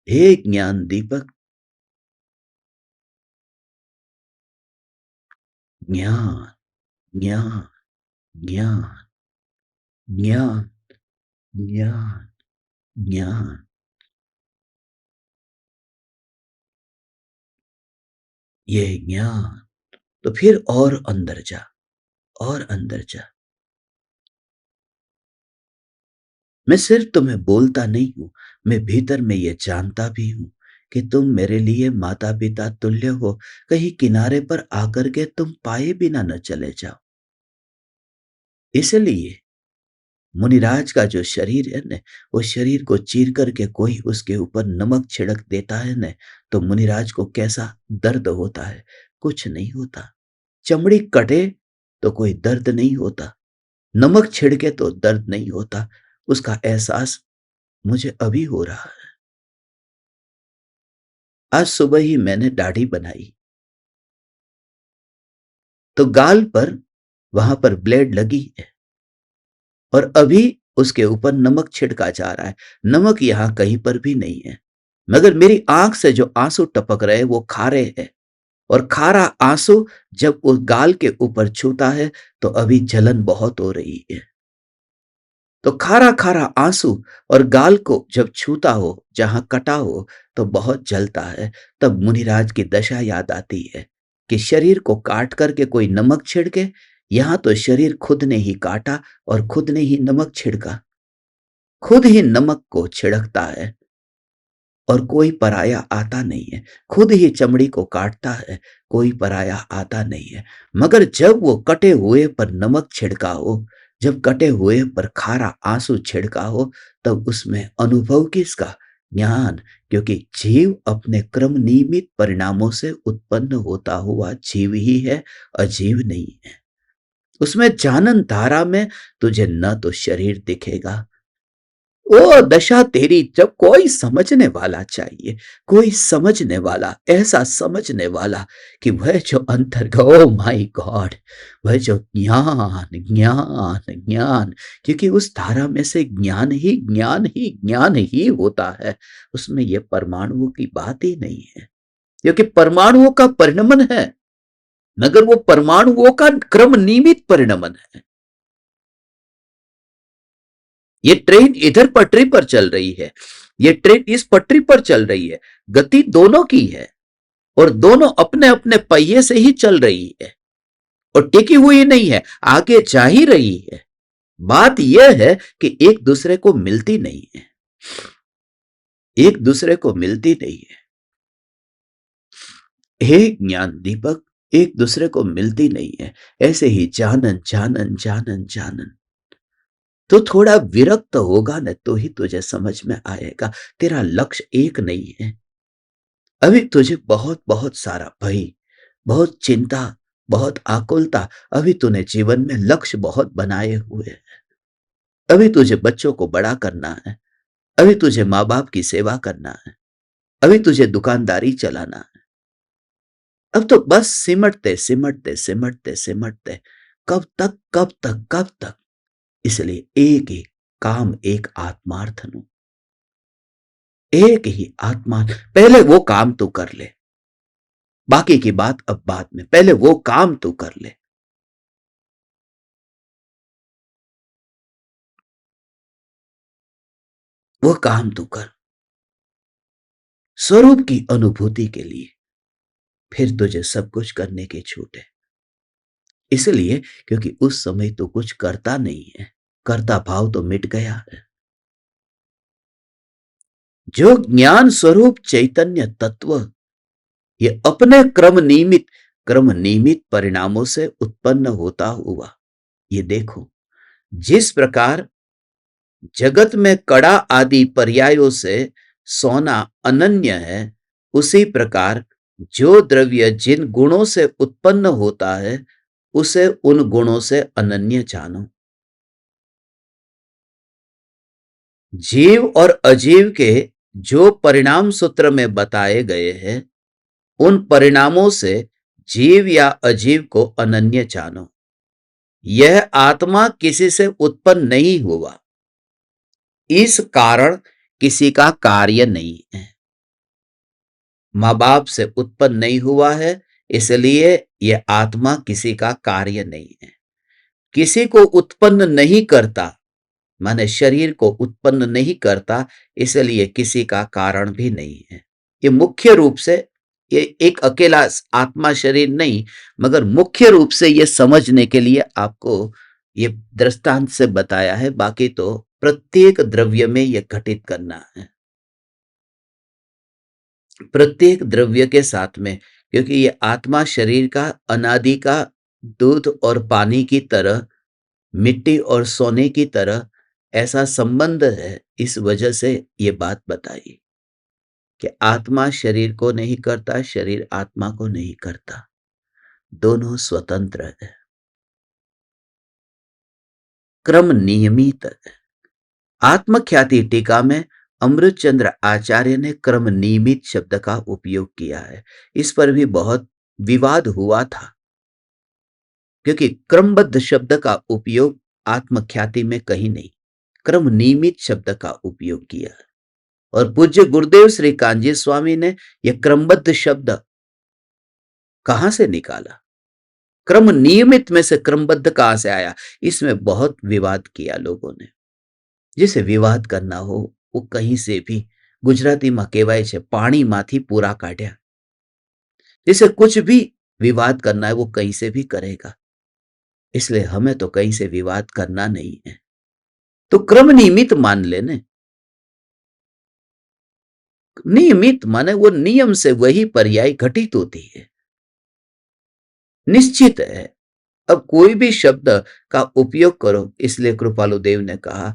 हे ज्ञान दीपक, ज्ञान, ज्ञान, ज्ञान, ज्ञान, ज्ञान, ज्ञान, ये ज्ञान। तो फिर और अंदर जा, और अंदर जा। मैं सिर्फ तुम्हें बोलता नहीं हूं, मैं भीतर में ये जानता भी हूं कि तुम मेरे लिए माता पिता तुल्य हो। कहीं किनारे पर आकर के तुम पाए बिना न चले जाओ। इसलिए मुनिराज का जो शरीर है न, वो शरीर को चीर करके कोई उसके ऊपर नमक छिड़क देता है न, तो मुनिराज को कैसा दर्द होता है? कुछ नहीं होता। चमड़ी कटे तो कोई दर्द नहीं होता, नमक छिड़के तो दर्द नहीं होता। उसका एहसास मुझे अभी हो रहा है। आज सुबह ही मैंने दाढ़ी बनाई, तो गाल पर वहां पर ब्लेड लगी है और अभी उसके ऊपर नमक छिड़का जा रहा है। नमक यहां कहीं पर भी नहीं है, मगर मेरी आंख से जो आंसू टपक रहे वो खारे हैं, और खारा आंसू जब उस गाल के ऊपर छूता है तो अभी जलन बहुत हो रही है। तो खारा खारा आंसू और गाल को जब छूता हो, जहां कटा हो, तो बहुत जलता है। तब मुनिराज की दशा याद आती है कि शरीर को काट करके कोई नमक छिड़के, यहां तो शरीर खुद ने ही काटा और खुद ने ही नमक छिड़का, खुद ही नमक को छिड़कता है और कोई पराया आता नहीं है। खुद ही चमड़ी को काटता है, कोई पराया आता नहीं है। मगर जब वो कटे हुए पर नमक छिड़का हो, जब कटे हुए पर खारा आंसू छिड़का हो, तब उसमें अनुभव किसका? ज्ञान। क्योंकि जीव अपने क्रम नियमित परिणामों से उत्पन्न होता हुआ जीव ही है, अजीव नहीं है। उसमें जानन धारा में तुझे न तो शरीर दिखेगा। ओ दशा तेरी, जब कोई समझने वाला चाहिए, कोई समझने वाला, ऐसा समझने वाला कि वह जो अंतर, ओ माय गॉड, वह जो ज्ञान ज्ञान ज्ञान, क्योंकि उस धारा में से ज्ञान ही ज्ञान ही ज्ञान ही होता है। उसमें ये परमाणुओं की बात ही नहीं है, क्योंकि परमाणुओं का परिणमन है, मगर वो परमाणुओं का क्रम नियमित परिणमन है। ये ट्रेन इधर पटरी पर चल रही है, ये ट्रेन इस पटरी पर चल रही है, गति दोनों की है और दोनों अपने अपने पहिए से ही चल रही है और टिकी हुई नहीं है, आगे जा ही रही है। बात यह है कि एक दूसरे को मिलती नहीं है, एक दूसरे को मिलती नहीं है। हे ज्ञान दीपक, एक दूसरे को मिलती नहीं है। ऐसे ही जानन जानन जानन जानन। तो थोड़ा विरक्त होगा न तो ही तुझे समझ में आएगा तेरा लक्ष्य एक नहीं है। अभी तुझे बहुत बहुत सारा भय, बहुत चिंता, बहुत आकुलता, अभी तूने जीवन में लक्ष्य बहुत बनाए हुए हैं। अभी तुझे बच्चों को बड़ा करना है, अभी तुझे माँ बाप की सेवा करना है, अभी तुझे दुकानदारी चलाना है। अब तो बस सिमटते सिमटते सिमटते सिमटते कब तक कब तक कब तक। इसलिए एक ही काम, एक आत्मार्थ नु, एक ही आत्मा। पहले वो काम तू कर ले, बाकी की बात अब बाद में, पहले वो काम तू कर ले। वो काम तू कर स्वरूप की अनुभूति के लिए, फिर तुझे सब कुछ करने की छूट है। इसलिए क्योंकि उस समय तो कुछ करता नहीं है, कर्ता भाव तो मिट गया है। जो ज्ञान स्वरूप चैतन्य तत्व ये अपने क्रम नियमित परिणामों से उत्पन्न होता हुआ, ये देखो जिस प्रकार जगत में कड़ा आदि पर्यायों से सोना अनन्य है, उसी प्रकार जो द्रव्य जिन गुणों से उत्पन्न होता है उसे उन गुणों से अनन्य जानो। जीव और अजीव के जो परिणाम सूत्र में बताए गए हैं, उन परिणामों से जीव या अजीव को अनन्य जानो। यह आत्मा किसी से उत्पन्न नहीं हुआ, इस कारण किसी का कार्य नहीं है। माँ बाप से उत्पन्न नहीं हुआ है, इसलिए यह आत्मा किसी का कार्य नहीं है। किसी को उत्पन्न नहीं करता, माने शरीर को उत्पन्न नहीं करता, इसलिए किसी का कारण भी नहीं है। ये मुख्य रूप से ये एक अकेला आत्मा शरीर नहीं, मगर मुख्य रूप से ये समझने के लिए आपको ये दृष्टांत से बताया है। बाकी तो प्रत्येक द्रव्य में ये घटित करना है, प्रत्येक द्रव्य के साथ में, क्योंकि ये आत्मा शरीर का अनादि का दूध और पानी की तरह, मिट्टी और सोने की तरह ऐसा संबंध है। इस वजह से ये बात बताई कि आत्मा शरीर को नहीं करता, शरीर आत्मा को नहीं करता, दोनों स्वतंत्र है, क्रम नियमित है। आत्मख्याति टीका में अमृतचंद्र आचार्य ने क्रम नियमित शब्द का उपयोग किया है। इस पर भी बहुत विवाद हुआ था, क्योंकि क्रमबद्ध शब्द का उपयोग आत्मख्याति में कहीं नहीं, क्रम नियमित शब्द का उपयोग किया है। और पूज्य गुरुदेव श्री कांजी स्वामी ने यह क्रमबद्ध शब्द कहां से निकाला, क्रम नियमित में से क्रमबद्ध कहां से आया, इसमें बहुत विवाद किया लोगों ने। जिसे विवाद करना हो वो कहीं से भी, गुजराती में कहेवाय छे पाणी माथी पूरा काढ्या। जिसे कुछ भी विवाद करना है वो कहीं से भी करेगा, इसलिए हमें तो कहीं से विवाद करना नहीं है। तो क्रम नियमित मान लेने, नियमित माने वो नियम से वही पर्याय घटित होती है, निश्चित है। अब कोई भी शब्द का उपयोग करो, इसलिए कृपालु देव ने कहा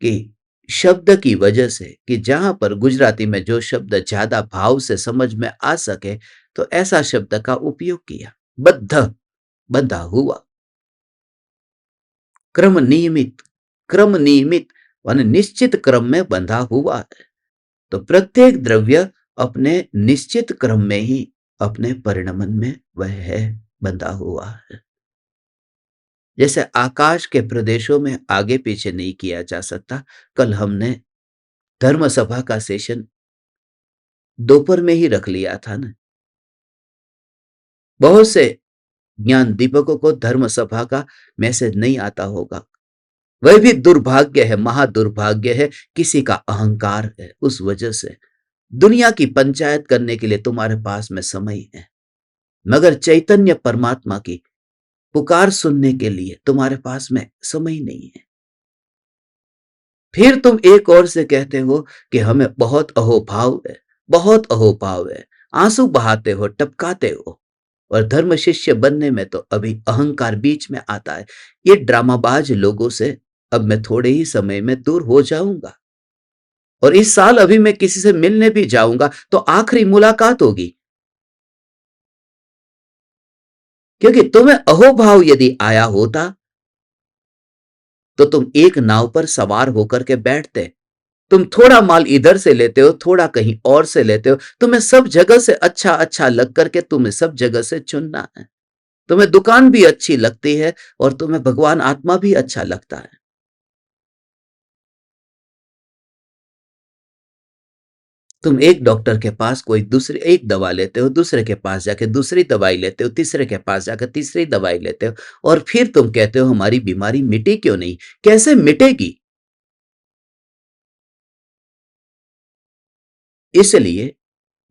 कि शब्द की वजह से, कि जहां पर गुजराती में जो शब्द ज्यादा भाव से समझ में आ सके तो ऐसा शब्द का उपयोग किया। बद्ध, बंधा हुआ, क्रम नियमित माने निश्चित क्रम में बंधा हुआ है। तो प्रत्येक द्रव्य अपने निश्चित क्रम में ही अपने परिणमन में वह है, बंधा हुआ है। जैसे आकाश के प्रदेशों में आगे पीछे नहीं किया जा सकता। कल हमने धर्म सभा का सेशन दोपहर में ही रख लिया था ना। बहुत से ज्ञान दीपकों को धर्म सभा का मैसेज नहीं आता होगा, वह भी दुर्भाग्य है, महादुर्भाग्य है, किसी का अहंकार है। उस वजह से दुनिया की पंचायत करने के लिए तुम्हारे पास में समय है, मगर चैतन्य परमात्मा की पुकार सुनने के लिए तुम्हारे पास में समय नहीं है। फिर तुम एक और से कहते हो कि हमें बहुत अहोभाव है, बहुत अहोभाव है। आंसू बहाते हो, टपकाते हो। और धर्म शिष्य बनने में तो अभी अहंकार बीच में आता है। ये ड्रामाबाज लोगों से अब मैं थोड़े ही समय में दूर हो जाऊंगा। और इस साल अभी मैं किसी से मिलने भी जाऊंगा तो आखिरी मुलाकात होगी, क्योंकि तुम्हें अहोभाव यदि आया होता तो तुम एक नाव पर सवार होकर के बैठते। तुम थोड़ा माल इधर से लेते हो, थोड़ा कहीं और से लेते हो। तुम्हें सब जगह से अच्छा अच्छा लग करके तुम्हें सब जगह से चुनना है। तुम्हें दुकान भी अच्छी लगती है और तुम्हें भगवान आत्मा भी अच्छा लगता है। तुम एक डॉक्टर के पास कोई दूसरी एक दवा लेते हो, दूसरे के पास जाके दूसरी दवाई लेते हो, तीसरे के पास जाकर तीसरी दवाई लेते हो, और फिर तुम कहते हो हमारी बीमारी मिटी क्यों नहीं? कैसे मिटेगी? इसलिए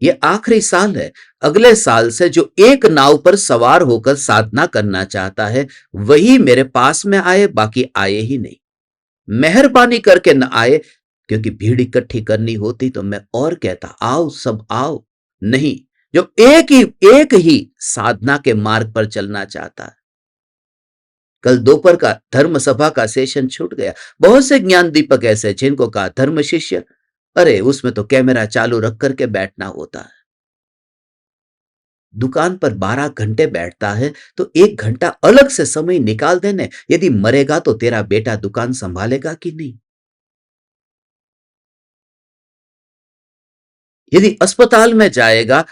ये आखिरी साल है। अगले साल से जो एक नाव पर सवार होकर साधना करना चाहता है वही मेरे पास में आए, बाकी आए ही नहीं। मेहरबानी करके न आए, क्योंकि भीड़ इकट्ठी करनी होती तो मैं और कहता आओ सब आओ। नहीं, जो एक ही साधना के मार्ग पर चलना चाहता है। कल दोपहर का धर्म सभा का सेशन छूट गया। बहुत से ज्ञान दीपक ऐसे जिनको कहा धर्म शिष्य, अरे उसमें तो कैमरा चालू रख करके बैठना होता है। दुकान पर 12 घंटे बैठता है तो 1 घंटा अलग से समय निकाल देने। यदि मरेगा तो तेरा बेटा दुकान संभालेगा कि नहीं? यदि अस्पताल में जाएगा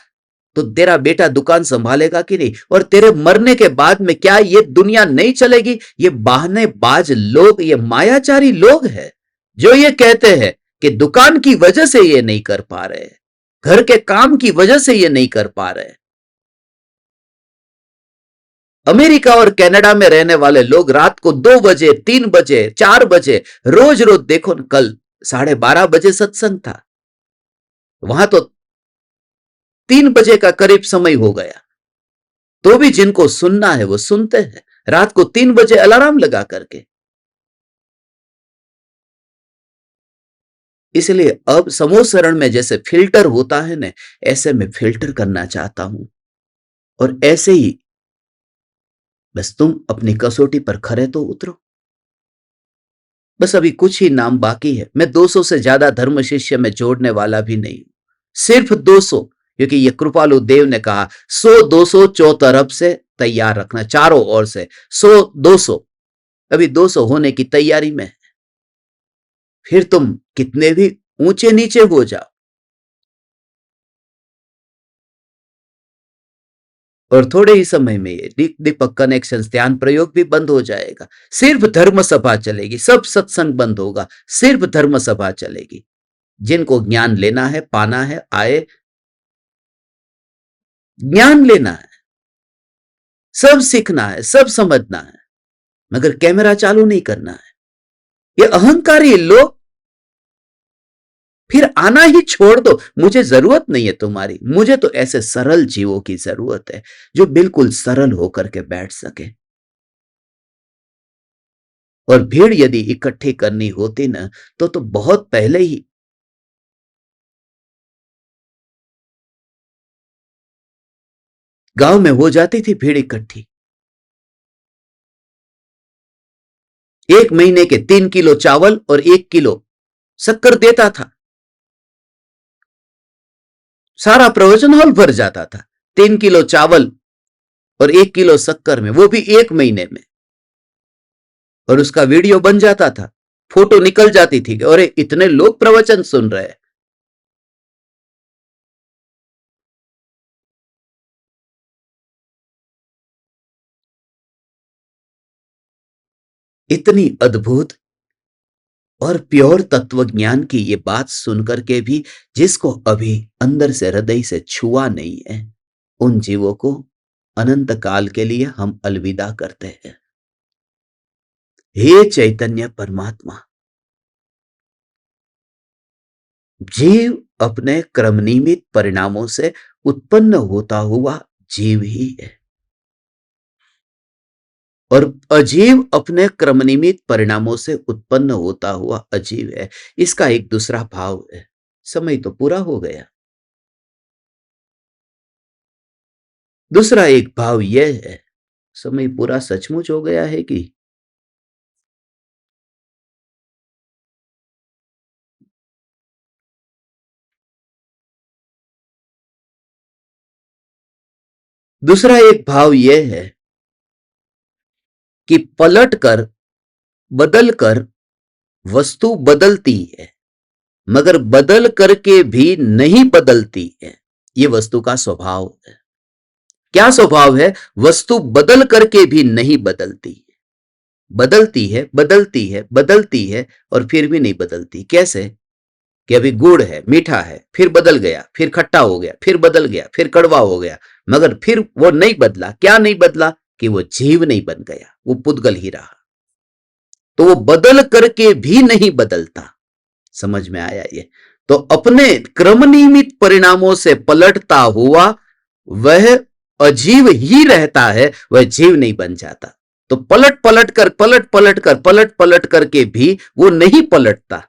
तो तेरा बेटा दुकान संभालेगा कि नहीं? और तेरे मरने के बाद में क्या ये दुनिया नहीं चलेगी? ये बहानेबाज लोग, ये मायाचारी लोग हैं जो ये कहते हैं कि दुकान की वजह से ये नहीं कर पा रहे, घर के काम की वजह से ये नहीं कर पा रहे। अमेरिका और कनाडा में रहने वाले लोग रात को 2 बजे, 3 बजे, 4 बजे, रोज रोज, देखो कल 12:30 बजे सत्संग था, वहां तो 3 बजे का करीब समय हो गया, तो भी जिनको सुनना है वो सुनते हैं रात को 3 बजे अलार्म लगा करके। इसलिए अब समूह शरण में जैसे फिल्टर होता है ना, ऐसे में फिल्टर करना चाहता हूं। और ऐसे ही बस तुम अपनी कसौटी पर खरे तो उतरो। बस अभी कुछ ही नाम बाकी है। मैं 200 से ज्यादा धर्म शिष्य में जोड़ने वाला भी नहीं हूं, सिर्फ 200, क्योंकि ये कृपालु देव ने कहा 100-200 चौतरफ से तैयार रखना, चारों ओर से 100-200। अभी 200 होने की तैयारी में है। फिर तुम कितने भी ऊंचे नीचे हो जाओ, और थोड़े ही समय में ये दीपक कनेक्शन ध्यान प्रयोग भी बंद हो जाएगा। सिर्फ धर्म सभा चलेगी, सब सत्संग बंद होगा, सिर्फ धर्म सभा चलेगी। जिनको ज्ञान लेना है, पाना है, आए, ज्ञान लेना है, सब सीखना है, सब समझना है, मगर कैमरा चालू नहीं करना है। ये अहंकारी लोग फिर आना ही छोड़ दो। मुझे जरूरत नहीं है तुम्हारी, मुझे तो ऐसे सरल जीवों की जरूरत है जो बिल्कुल सरल होकर के बैठ सके। और भीड़ यदि इकट्ठी करनी होती ना, तो बहुत पहले ही गांव में हो जाती थी भीड़ इकट्ठी। 1 महीने के 3 किलो चावल और 1 किलो शक्कर देता था, सारा प्रवचन हॉल भर जाता था। 3 किलो चावल और 1 किलो शक्कर में, वो भी 1 महीने में। और उसका वीडियो बन जाता था, फोटो निकल जाती थी कि अरे इतने लोग प्रवचन सुन रहे हैं। इतनी अद्भुत और प्योर तत्व ज्ञान की ये बात सुनकर के भी जिसको अभी अंदर से हृदय से छुआ नहीं है, उन जीवों को अनंत काल के लिए हम अलविदा करते हैं। हे चैतन्य परमात्मा, जीव अपने क्रमनिमित परिणामों से उत्पन्न होता हुआ जीव ही है, और अजीव अपने क्रमनिमित परिणामों से उत्पन्न होता हुआ अजीव है। इसका एक दूसरा भाव है। समय तो पूरा हो गया। दूसरा एक भाव यह है, समय पूरा सचमुच हो गया है कि दूसरा एक भाव यह है कि पलट कर, बदल कर वस्तु बदलती है, मगर बदल करके भी नहीं बदलती है। यह वस्तु का स्वभाव है। क्या स्वभाव है? वस्तु बदल करके भी नहीं बदलती है, बदलती है, बदलती है, बदलती है और फिर भी नहीं बदलती। कैसे? कि अभी गुड़ है, मीठा है, फिर बदल गया, फिर खट्टा हो गया, फिर बदल गया, फिर कड़वा हो गया, मगर फिर वो नहीं बदला। क्या नहीं बदला? कि वो जीव नहीं बन गया, वो पुद्गल ही रहा। तो वो बदल करके भी नहीं बदलता। समझ में आया ये? तो अपने क्रम नियमित परिणामों से पलटता हुआ वह अजीव ही रहता है, वह जीव नहीं बन जाता। तो पलट पलट कर, पलट पलट कर, पलट पलट करके भी वो नहीं पलटता।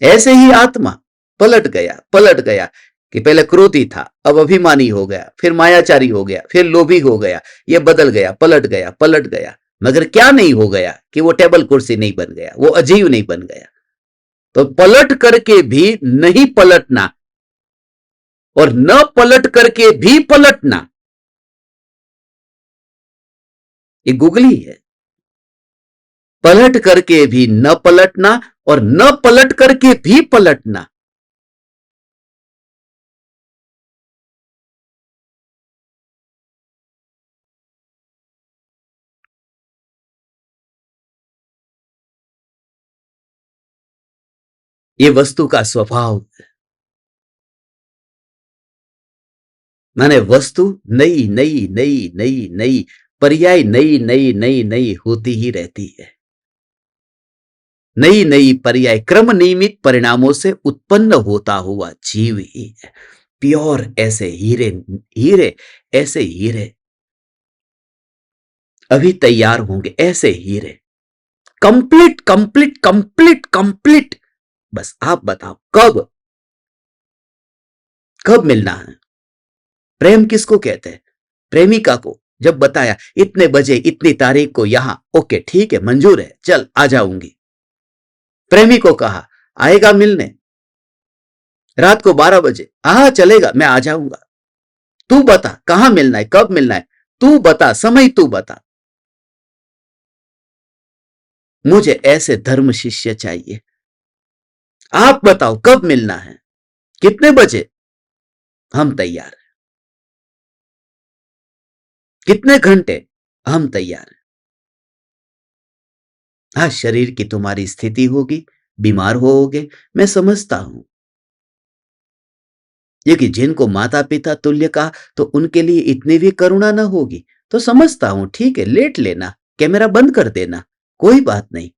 ऐसे ही आत्मा पलट गया कि पहले क्रोधी था, अब अभिमानी हो गया, फिर मायाचारी हो गया, फिर लोभी हो गया, ये बदल गया, पलट गया। मगर क्या नहीं हो गया? कि वो टेबल कुर्सी नहीं बन गया, वो अजीव नहीं बन गया। तो पलट करके भी नहीं पलटना और न पलट करके भी पलटना, ये गुगली है। पलट करके भी न पलटना और न पलट करके भी पलटना। ये वस्तु का स्वभाव है। माने वस्तु नई नई नई नई नई, पर्याय नई नई नई नई होती ही रहती है। नई नई पर्याय क्रम नियमित परिणामों से उत्पन्न होता हुआ जीव ही है। प्योर ऐसे हीरे, हीरे ऐसे हीरे अभी तैयार होंगे, ऐसे हीरे कंप्लीट कंप्लीट कंप्लीट कंप्लीट। बस आप बताओ कब, कब मिलना है? प्रेम किसको कहते हैं? प्रेमिका को जब बताया इतने बजे इतनी तारीख को यहां, ओके ठीक है, मंजूर है, चल आ जाऊंगी। प्रेमी को कहा आएगा मिलने, रात को 12 बजे, हाँ चलेगा, मैं आ जाऊंगा। तू बता कहां मिलना है, कब मिलना है, तू बता, समय तू बता। मुझे ऐसे धर्म शिष्य चाहिए। आप बताओ कब मिलना है, कितने बजे? हम तैयार हैं। कितने घंटे? हम तैयार हैं। हाँ, शरीर की तुम्हारी स्थिति होगी, बीमार होोगे, मैं समझता हूं। ये कि जिनको माता पिता तुल्य का, तो उनके लिए इतनी भी करुणा ना होगी, तो समझता हूं, ठीक है, लेट लेना, कैमरा बंद कर देना, कोई बात नहीं।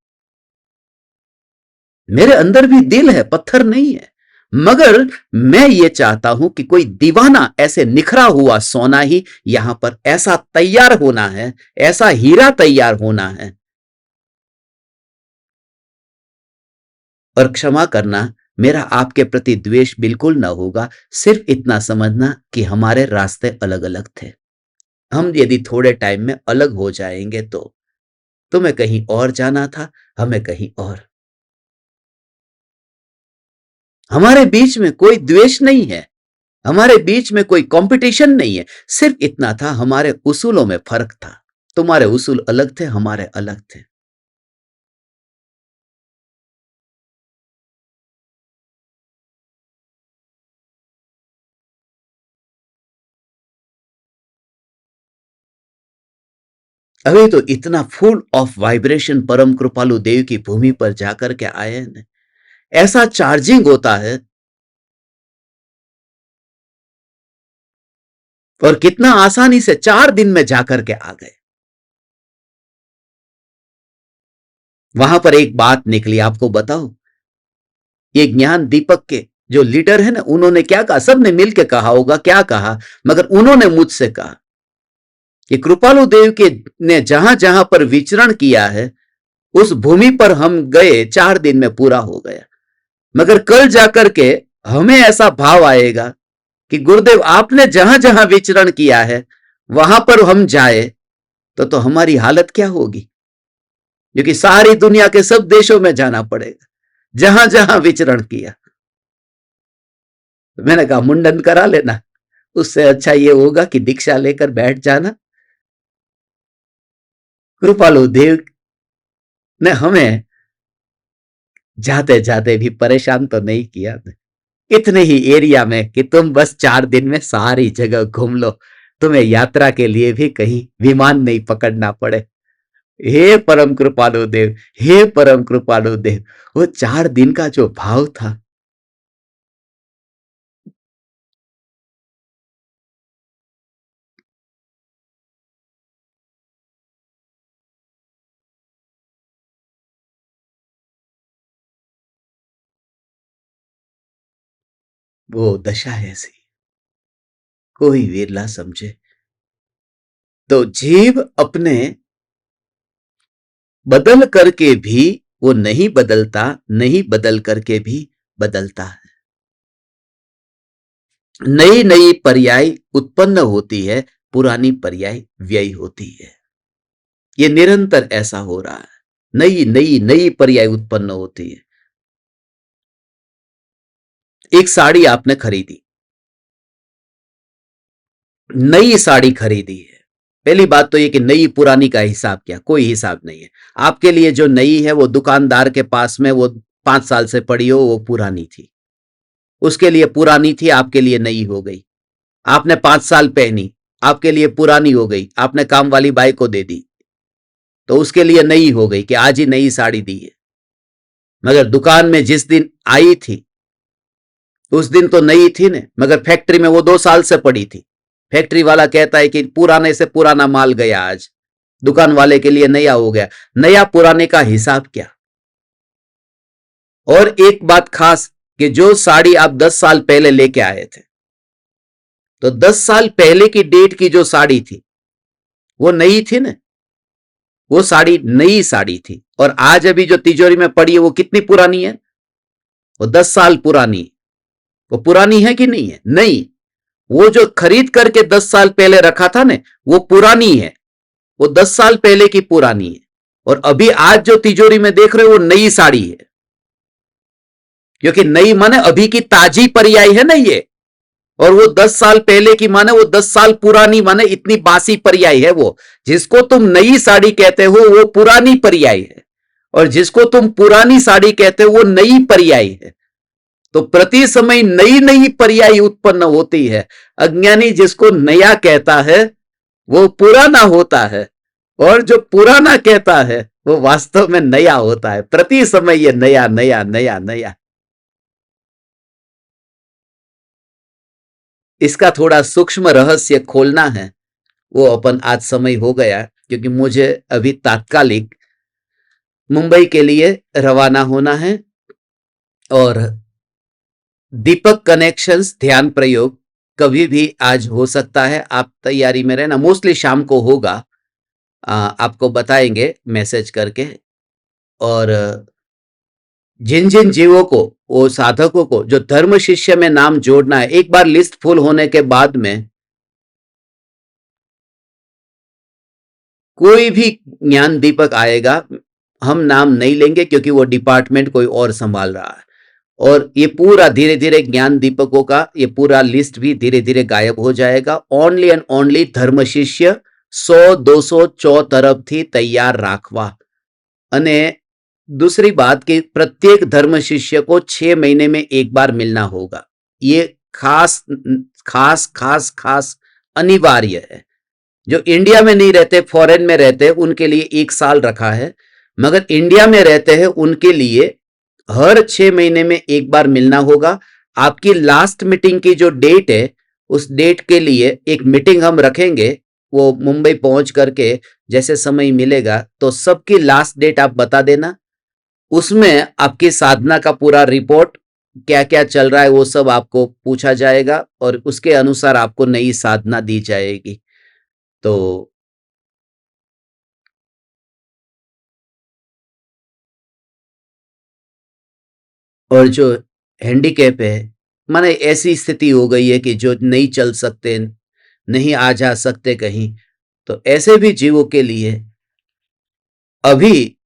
मेरे अंदर भी दिल है, पत्थर नहीं है। मगर मैं ये चाहता हूं कि कोई दीवाना ऐसे निखरा हुआ सोना ही यहां पर ऐसा तैयार होना है, ऐसा हीरा तैयार होना है। और क्षमा करना, मेरा आपके प्रति द्वेष बिल्कुल ना होगा, सिर्फ इतना समझना कि हमारे रास्ते अलग अलग थे। हम यदि थोड़े टाइम में अलग हो जाएंगे तो तुम्हें कहीं और जाना था, हमें कहीं और। हमारे बीच में कोई द्वेष नहीं है, हमारे बीच में कोई कंपटीशन नहीं है, सिर्फ इतना था हमारे उसूलों में फर्क था। तुम्हारे उसूल अलग थे, हमारे अलग थे। अभी तो इतना फुल ऑफ वाइब्रेशन परम कृपालु देव की भूमि पर जाकर के आए हैं, ऐसा चार्जिंग होता है। और कितना आसानी से 4 दिन में जाकर के आ गए। वहां पर एक बात निकली, आपको बताओ, ये ज्ञान दीपक के जो लीडर है ना, उन्होंने क्या कहा? सबने मिलकर कहा होगा, क्या कहा, मगर उन्होंने मुझसे कहा कि कृपालु देव के ने जहां जहां पर विचरण किया है, उस भूमि पर हम गए, 4 दिन में पूरा हो गया। मगर कल जाकर के हमें ऐसा भाव आएगा कि गुरुदेव आपने जहां जहां विचरण किया है वहां पर हम जाए तो हमारी हालत क्या होगी, क्योंकि सारी दुनिया के सब देशों में जाना पड़ेगा जहां जहां विचरण किया। तो मैंने कहा मुंडन करा लेना, उससे अच्छा ये होगा कि दीक्षा लेकर बैठ जाना। कृपालु देव ने हमें जाते जाते भी परेशान तो नहीं किया, इतने ही एरिया में कि तुम बस 4 दिन में सारी जगह घूम लो, तुम्हें यात्रा के लिए भी कहीं विमान नहीं पकड़ना पड़े। हे परम कृपालु देव, हे परम कृपालु देव, वो 4 दिन का जो भाव था, वो दशा ऐसी कोई विरला समझे। तो जीव अपने बदल करके भी वो नहीं बदलता, नहीं बदल करके भी बदलता है। नई नई पर्याय उत्पन्न होती है, पुरानी पर्याय व्यय होती है। ये निरंतर ऐसा हो रहा है, नई नई नई पर्याय उत्पन्न होती है। एक साड़ी आपने खरीदी, नई साड़ी खरीदी है। पहली बात तो ये कि नई पुरानी का हिसाब क्या, कोई हिसाब नहीं है। आपके लिए जो नई है वो दुकानदार के पास में वो 5 साल से पड़ी हो, वो पुरानी थी। उसके लिए पुरानी थी, आपके लिए नई हो गई। आपने 5 साल पहनी, आपके लिए पुरानी हो गई, आपने काम वाली बाई को दे दी, तो उसके लिए नई हो गई कि आज ही नई साड़ी दी है। मगर दुकान में जिस दिन आई थी उस दिन तो नई थी ने, मगर फैक्ट्री में वो 2 साल से पड़ी थी। फैक्ट्री वाला कहता है कि पुराने से पुराना माल गया, आज दुकान वाले के लिए नया हो गया। नया पुराने का हिसाब क्या। और एक बात खास कि जो साड़ी आप 10 साल पहले लेके आए थे, तो 10 साल पहले की डेट की जो साड़ी थी वो नई थी ना, वो साड़ी नई साड़ी थी। और आज अभी जो तिजोरी में पड़ी है वो कितनी पुरानी है, वो 10 साल पुरानी। वो पुरानी है कि नहीं है, नहीं। वो जो खरीद करके 10 साल पहले रखा था ना, वो पुरानी है, वो 10 साल पहले की पुरानी है। और अभी आज जो तिजोरी में देख रहे हो वो नई साड़ी है, क्योंकि नई माने अभी की ताजी पर्याय है ना ये। और वो 10 साल पहले की माने वो 10 साल पुरानी, माने इतनी बासी पर्याय है वो। जिसको तुम नई साड़ी कहते हो वो पुरानी पर्याय है, और जिसको तुम पुरानी साड़ी कहते हो वो नई पर्याय है। तो प्रति समय नई नई पर्याय उत्पन्न होती है। अज्ञानी जिसको नया कहता है वो पुराना होता है, और जो पुराना कहता है वो वास्तव में नया होता है। प्रति समय ये नया नया नया नया। इसका थोड़ा सूक्ष्म रहस्य खोलना है, वो अपन आज समय हो गया, क्योंकि मुझे अभी तात्कालिक मुंबई के लिए रवाना होना है। और दीपक कनेक्शंस ध्यान प्रयोग कभी भी आज हो सकता है, आप तैयारी में रहना। मोस्टली शाम को होगा, आपको बताएंगे मैसेज करके। और जिन जिन जीवों को, वो साधकों को जो धर्म शिष्य में नाम जोड़ना है, एक बार लिस्ट फुल होने के बाद में कोई भी ज्ञान दीपक आएगा, हम नाम नहीं लेंगे, क्योंकि वो डिपार्टमेंट कोई और संभाल रहा है। और ये पूरा धीरे धीरे ज्ञान दीपकों का ये पूरा लिस्ट भी धीरे धीरे गायब हो जाएगा। ओनली एंड ओनली धर्म शिष्य 100-200 चौ तरफ थी तैयार राखवा। અને दूसरी बात कि प्रत्येक धर्म शिष्य को 6 महीने में एक बार मिलना होगा। ये खास खास खास खास अनिवार्य है। जो इंडिया में नहीं रहते, फॉरेन में रहते हैं, उनके लिए 1 साल रखा है। मगर इंडिया में रहते हैं उनके लिए हर 6 महीने में एक बार मिलना होगा। आपकी लास्ट मीटिंग की जो डेट है, उस डेट के लिए एक मीटिंग हम रखेंगे। वो मुंबई पहुंच करके जैसे समय मिलेगा तो सबकी लास्ट डेट आप बता देना। उसमें आपकी साधना का पूरा रिपोर्ट, क्या क्या चल रहा है, वो सब आपको पूछा जाएगा और उसके अनुसार आपको नई साधना दी जाएगी। तो और जो हैंडीकैप है माने ऐसी स्थिति हो गई है कि जो नहीं चल सकते, नहीं आ जा सकते कहीं, तो ऐसे भी जीवों के लिए अभी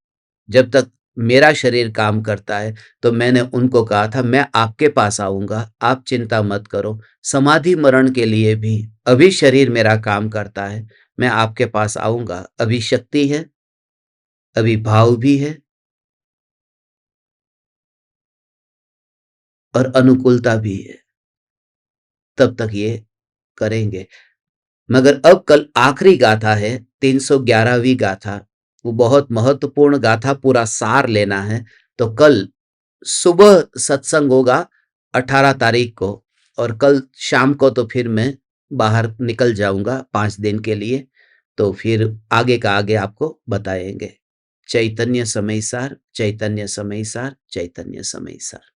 जब तक मेरा शरीर काम करता है, तो मैंने उनको कहा था मैं आपके पास आऊँगा, आप चिंता मत करो। समाधि मरण के लिए भी अभी शरीर मेरा काम करता है, मैं आपके पास आऊँगा। अभी शक्ति है, अभी भाव भी है और अनुकूलता भी है, तब तक ये करेंगे। मगर अब कल आखिरी गाथा है, 311वीं गाथा। वो बहुत महत्वपूर्ण गाथा, पूरा सार लेना है। तो कल सुबह सत्संग होगा 18 तारीख को, और कल शाम को तो फिर मैं बाहर निकल जाऊंगा 5 दिन के लिए। तो फिर आगे का आगे आपको बताएंगे। चैतन्य समय सार, चैतन्य समय सार, चैतन्य समय सार।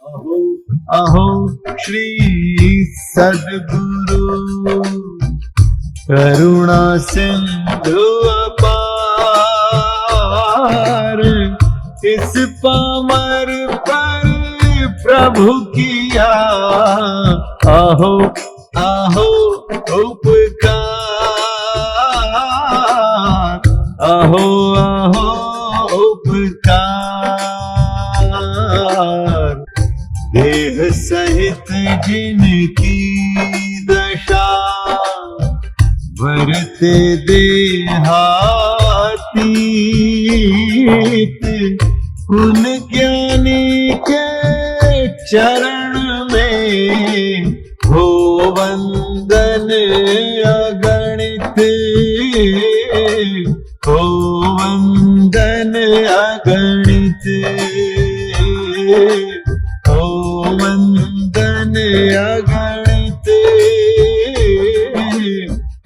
अहो अहो श्री सद्गुरु करुणा सिंधु अपार, इस पामर पर प्रभु किया अहो अहो उपकार, अहो अहो उपकार। देह सहित जिनकी दशा, भरते देहातीत, उन ज्ञानी के चरण में हो वंदन अगणित, हो वंदन अगणित, हो वंदन अगणित,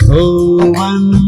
हो वंदन